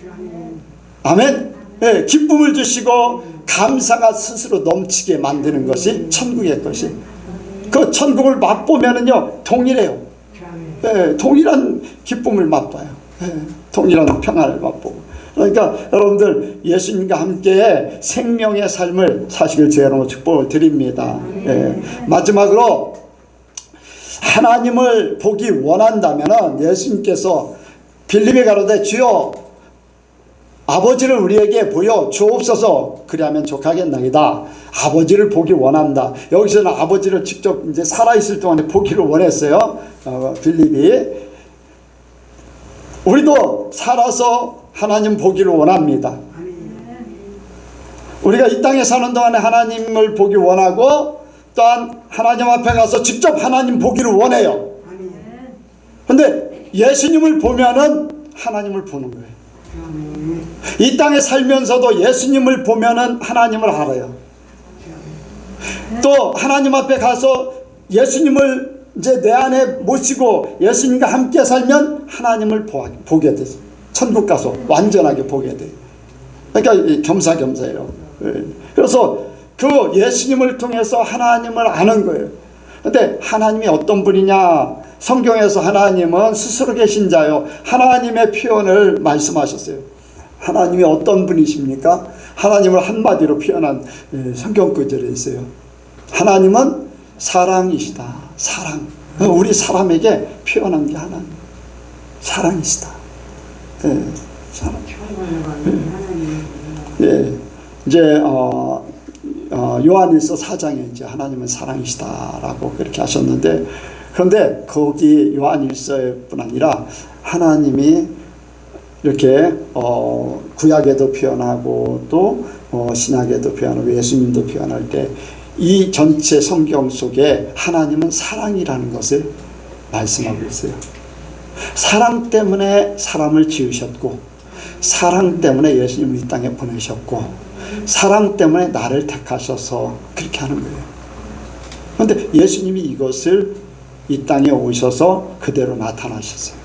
아멘, 네, 기쁨을 주시고 감사가 스스로 넘치게 만드는 것이 천국의 것이. 그 천국을 맛보면은요 동일해요. 네, 동일한 기쁨을 맛봐요. 네, 동일한 평안을 맛보고. 그러니까 여러분들 예수님과 함께 생명의 삶을 사시길 주의 축복을 드립니다. 예. 마지막으로 하나님을 보기 원한다면 예수님께서 빌립에 가로되 주여 아버지를 우리에게 보여 주옵소서. 그리하면 족하겠나이다. 아버지를 보기 원한다. 여기서는 아버지를 직접 이제 살아있을 동안에 보기를 원했어요. 빌립이. 우리도 살아서 하나님 보기를 원합니다. 우리가 이 땅에 사는 동안에 하나님을 보기 원하고 또한 하나님 앞에 가서 직접 하나님 보기를 원해요. 그런데 예수님을 보면은 하나님을 보는 거예요. 이 땅에 살면서도 예수님을 보면은 하나님을 알아요. 또 하나님 앞에 가서 예수님을 이제 내 안에 모시고 예수님과 함께 살면 하나님을 보게 돼요. 천국 가서 완전하게 보게 돼요. 그러니까 겸사겸사예요. 그래서 그 예수님을 통해서 하나님을 아는 거예요. 근데 하나님이 어떤 분이냐? 성경에서 하나님은 스스로 계신 자요. 하나님의 표현을 말씀하셨어요. 하나님이 어떤 분이십니까? 하나님을 한마디로 표현한 성경 구절이 있어요. 하나님은 사랑이시다. 사랑. 우리 사람에게 표현한 게 하나님. 사랑이시다. 사랑. 이제 요한일서 4장에 이제 하나님은 사랑이시다라고 그렇게 하셨는데, 그런데 거기 요한일서뿐 아니라 하나님이 이렇게 구약에도 표현하고 또 신약에도 표현하고 예수님도 표현할 때 이 전체 성경 속에 하나님은 사랑이라는 것을 말씀하고 있어요. 사랑 때문에 사람을 지으셨고, 사랑 때문에 예수님을 이 땅에 보내셨고, 사랑 때문에 나를 택하셔서 그렇게 하는 거예요. 그런데 예수님이 이것을 이 땅에 오셔서 그대로 나타나셨어요.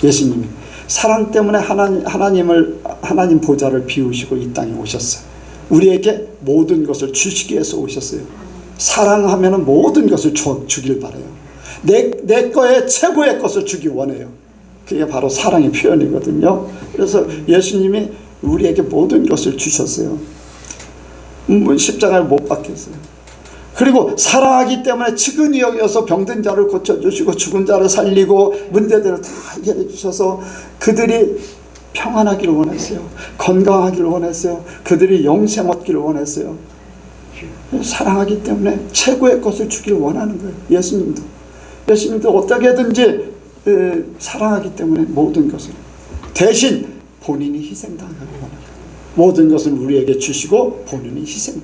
예수님이 사랑 때문에 하나님 보좌를 비우시고 이 땅에 오셨어요. 우리에게 모든 것을 주시기 위해서 오셨어요. 사랑하면 모든 것을 주길 바라요. 내 거에 최고의 것을 주기 원해요. 그게 바로 사랑의 표현이거든요. 그래서 예수님이 우리에게 모든 것을 주셨어요. 십자가를 못 박혔어요. 그리고 사랑하기 때문에 측은히 여겨서 병든 자를 고쳐주시고 죽은 자를 살리고 문제들을 다 해결해 주셔서 그들이 평안하기를 원했어요. 건강하기를 원했어요. 그들이 영생 얻기를 원했어요. 사랑하기 때문에 최고의 것을 주기를 원하는 거예요. 예수님도 어떻게든지 사랑하기 때문에 모든 것을 대신 본인이 희생당하기를 원해요. 모든 것을 우리에게 주시고 본인이 희생.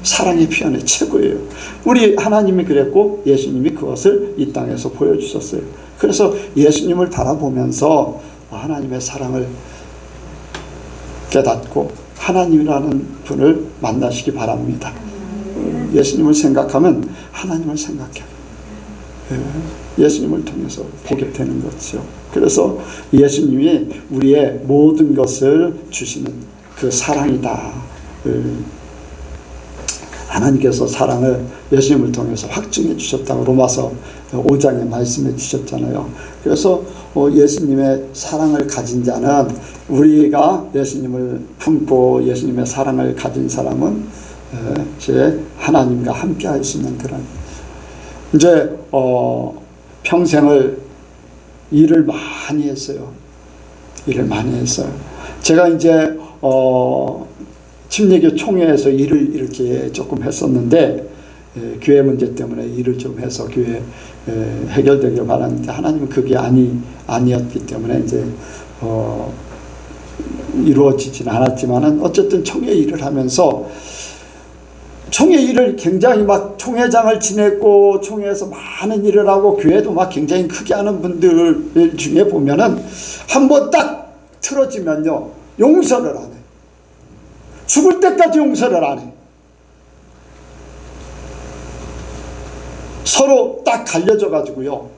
사랑의 표현의 최고예요. 우리 하나님이 그랬고 예수님이 그것을 이 땅에서 보여주셨어요. 그래서 예수님을 바라보면서 하나님의 사랑을 깨닫고 하나님이라는 분을 만나시기 바랍니다. 예수님을 생각하면 하나님을 생각해요. 예수님을 통해서 보게 되는 거죠. 그래서 예수님이 우리의 모든 것을 주시는 그 사랑이다. 하나님께서 사랑을 예수님을 통해서 확증해 주셨다고 로마서 5장에 말씀해 주셨잖아요. 그래서 예수님의 사랑을 가진 자는, 우리가 예수님을 품고 예수님의 사랑을 가진 사람은 제 하나님과 함께 할 수 있는 그런, 이제 평생을 일을 많이 했어요. 제가 이제 침례교 총회에서 일을 이렇게 조금 했었는데, 교회 문제 때문에 일을 좀 해서 교회 해결되길 바랐는데 하나님은 그게 아니었기 때문에 이제 이루어지진 않았지만은, 어쨌든 총회 일을 하면서 총회 일을 굉장히 막 총회장을 지냈고 총회에서 많은 일을 하고 교회도 막 굉장히 크게 하는 분들 중에 보면은 한번 딱 틀어지면요 용서를 안 해. 죽을 때까지 용서를 안 해. 서로 딱 갈려져 가지고요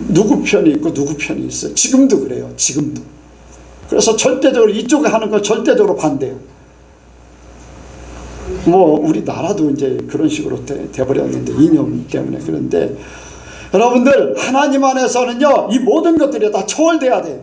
누구 편이 있고 누구 편이 있어요. 지금도 그래요. 지금도. 그래서 절대적으로 이쪽에 하는 걸 절대적으로 반대해요. 뭐 우리나라도 이제 그런 식으로 돼버렸는데, 이념 때문에. 그런데 여러분들, 하나님 안에서는요 이 모든 것들이 다 초월돼야 돼요.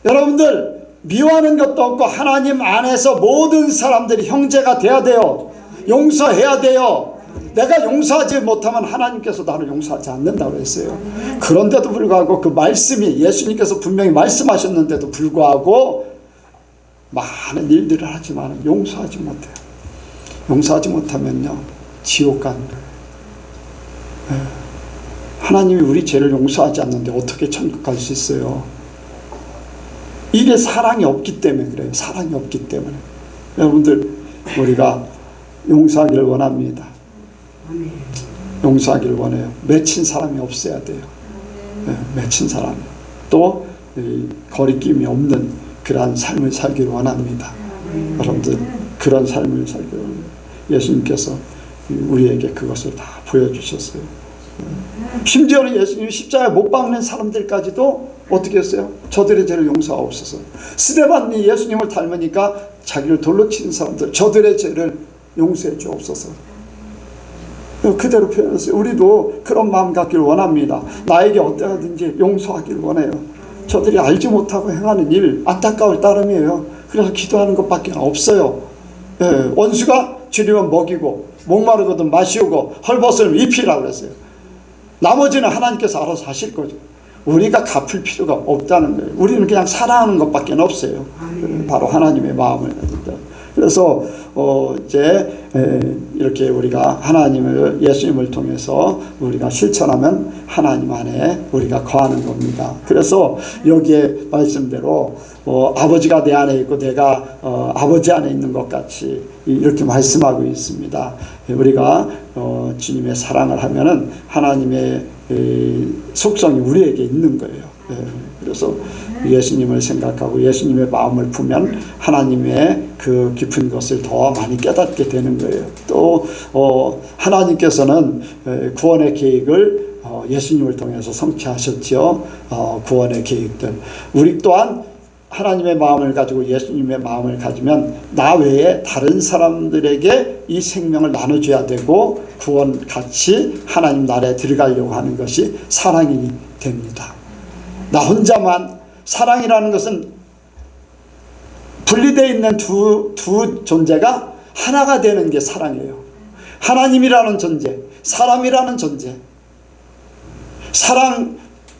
여러분들 미워하는 것도 없고 하나님 안에서 모든 사람들이 형제가 돼야 돼요. 용서해야 돼요. 내가 용서하지 못하면 하나님께서 나를 용서하지 않는다고 했어요. 그런데도 불구하고 그 말씀이 예수님께서 분명히 말씀하셨는데도 불구하고 많은 일들을 하지만 용서하지 못해요. 용서하지 못하면요 지옥 가는 거예요. 하나님이 우리 죄를 용서하지 않는데 어떻게 천국 갈 수 있어요? 이게 사랑이 없기 때문에 그래요. 사랑이 없기 때문에. 여러분들 우리가 용서하기를 원합니다. 용서하기를 원해요. 맺힌 사람이 없어야 돼요. 맺힌 사람. 또 거리낌이 없는 그러한 삶을 살기를 원합니다. 여러분들 그런 삶을 살기를 원해요. 예수님께서 우리에게 그것을 다 보여주셨어요. 심지어는 예수님이 십자가에 못 박는 사람들까지도 어떻게 했어요? 저들의 죄를 용서하옵소서. 스데반이 예수님을 닮으니까 자기를 돌로 치는 사람들 저들의 죄를 용서해 주옵소서. 그대로 표현했어요. 우리도 그런 마음 갖기를 원합니다. 나에게 어떠하든지 용서하기를 원해요. 저들이 알지 못하고 행하는 일 안타까울 따름이에요. 그래서 기도하는 것밖에 없어요. 원수가 줄이면 먹이고 목마르거든 마시우고 헐벗으면 입히라고 그랬어요. 나머지는 하나님께서 알아서 하실 거죠. 우리가 갚을 필요가 없다는 거예요. 우리는 그냥 사랑하는 것밖에 없어요. 바로 하나님의 마음을 가진다. 그래서 이제 이렇게 우리가 하나님을 예수님을 통해서 우리가 실천하면 하나님 안에 우리가 거하는 겁니다. 그래서 여기에 말씀대로 아버지가 내 안에 있고 내가 아버지 안에 있는 것 같이 이렇게 말씀하고 있습니다. 우리가 주님의 사랑을 하면은 하나님의 속성이 우리에게 있는 거예요. 그래서 예수님을 생각하고 예수님의 마음을 품으면 하나님의 그 깊은 것을 더 많이 깨닫게 되는 거예요. 또 하나님께서는 구원의 계획을 예수님을 통해서 성취하셨죠. 구원의 계획들. 우리 또한 하나님의 마음을 가지고 예수님의 마음을 가지면 나 외에 다른 사람들에게 이 생명을 나눠줘야 되고 구원 같이 하나님 나라에 들어가려고 하는 것이 사랑이 됩니다. 나 혼자만 사랑이라는 것은 분리되어 있는 두 존재가 하나가 되는 게 사랑이에요. 하나님이라는 존재, 사람이라는 존재.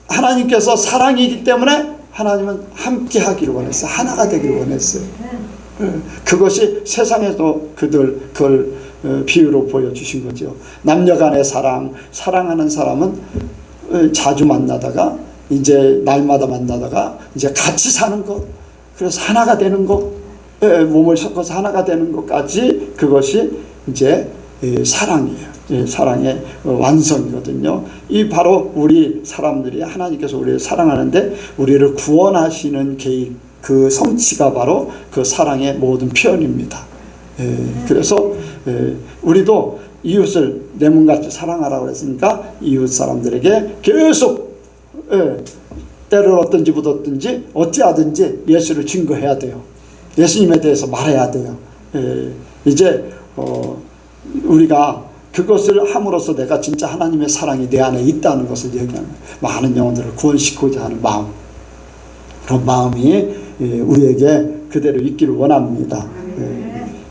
하나님께서 사랑이기 때문에 하나님은 함께 하기를 원했어요. 하나가 되기를 원했어요. 그것이 세상에도 그걸 비유로 보여주신 거죠. 남녀간의 사랑하는 사람은 자주 만나다가 이제 날마다 만나다가 이제 같이 사는 것, 그래서 하나가 되는 것, 몸을 섞어서 하나가 되는 것까지 그것이 이제 사랑이에요. 사랑의 완성이거든요. 이 바로 우리 사람들이 하나님께서 우리를 사랑하는데 우리를 구원하시는 계획, 그 성취가 바로 그 사랑의 모든 표현입니다. 그래서 우리도 이웃을 내 몸같이 사랑하라고 했으니까 이웃 사람들에게 계속 때를 어떤지 묻었든지 어찌하든지 예수를 증거해야 돼요. 예수님에 대해서 말해야 돼요. 이제 우리가 그것을 함으로써 내가 진짜 하나님의 사랑이 내 안에 있다는 것을 얘기하는 많은 영혼들을 구원시키고자 하는 마음, 그런 마음이 우리에게 그대로 있기를 원합니다.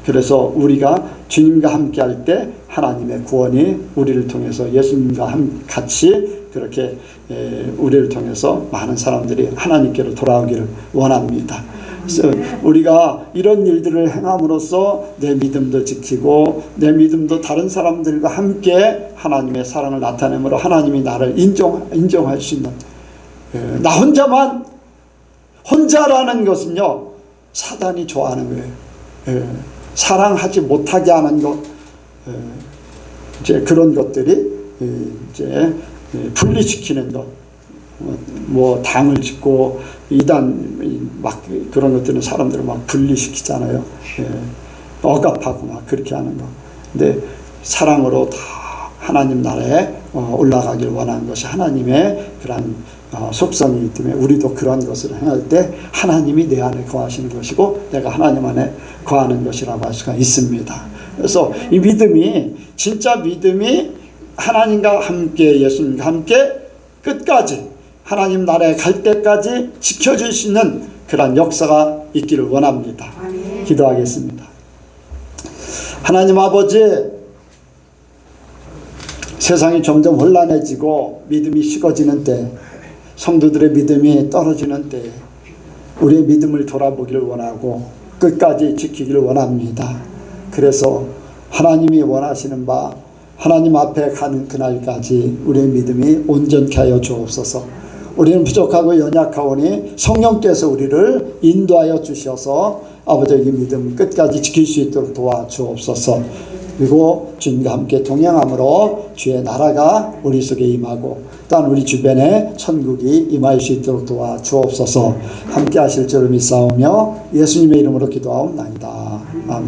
그래서 우리가 주님과 함께 할 때 하나님의 구원이 우리를 통해서 예수님과 같이 그렇게 우리를 통해서 많은 사람들이 하나님께로 돌아오기를 원합니다. 그래서 우리가 이런 일들을 행함으로써 내 믿음도 지키고 내 믿음도 다른 사람들과 함께 하나님의 사랑을 나타내므로 하나님이 나를 인정할 수 있는, 나 혼자라는 것은요 사단이 좋아하는 거예요. 사랑하지 못하게 하는 것, 이제 그런 것들이 이제 분리시키는 것, 뭐 당을 짓고 이단 막 그런 것들은 사람들을 막 분리시키잖아요. 억압하고 막 그렇게 하는 거. 근데 사랑으로 다 하나님 나라에 올라가길 원하는 것이 하나님의 그런 속성이기 때문에 우리도 그런 것을 행할 때 하나님이 내 안에 거하시는 것이고 내가 하나님 안에 거하는 것이라고 할 수가 있습니다. 그래서 이 믿음이, 진짜 믿음이 하나님과 함께, 예수님과 함께 끝까지 하나님 나라에 갈 때까지 지켜줄 수 있는 그런 역사가 있기를 원합니다. 기도하겠습니다. 하나님 아버지, 세상이 점점 혼란해지고 믿음이 식어지는 때, 성도들의 믿음이 떨어지는 때 우리의 믿음을 돌아보기를 원하고 끝까지 지키기를 원합니다. 그래서 하나님이 원하시는 바 하나님 앞에 가는 그날까지 우리의 믿음이 온전케 하여 주옵소서. 우리는 부족하고 연약하오니 성령께서 우리를 인도하여 주셔서 아버지의 믿음 끝까지 지킬 수 있도록 도와주옵소서. 그리고 주님과 함께 동행함으로 주의 나라가 우리 속에 임하고 또한 우리 주변에 천국이 임할 수 있도록 도와주옵소서. 함께 하실 줄을 믿사오며 예수님의 이름으로 기도하옵나이다. 아멘.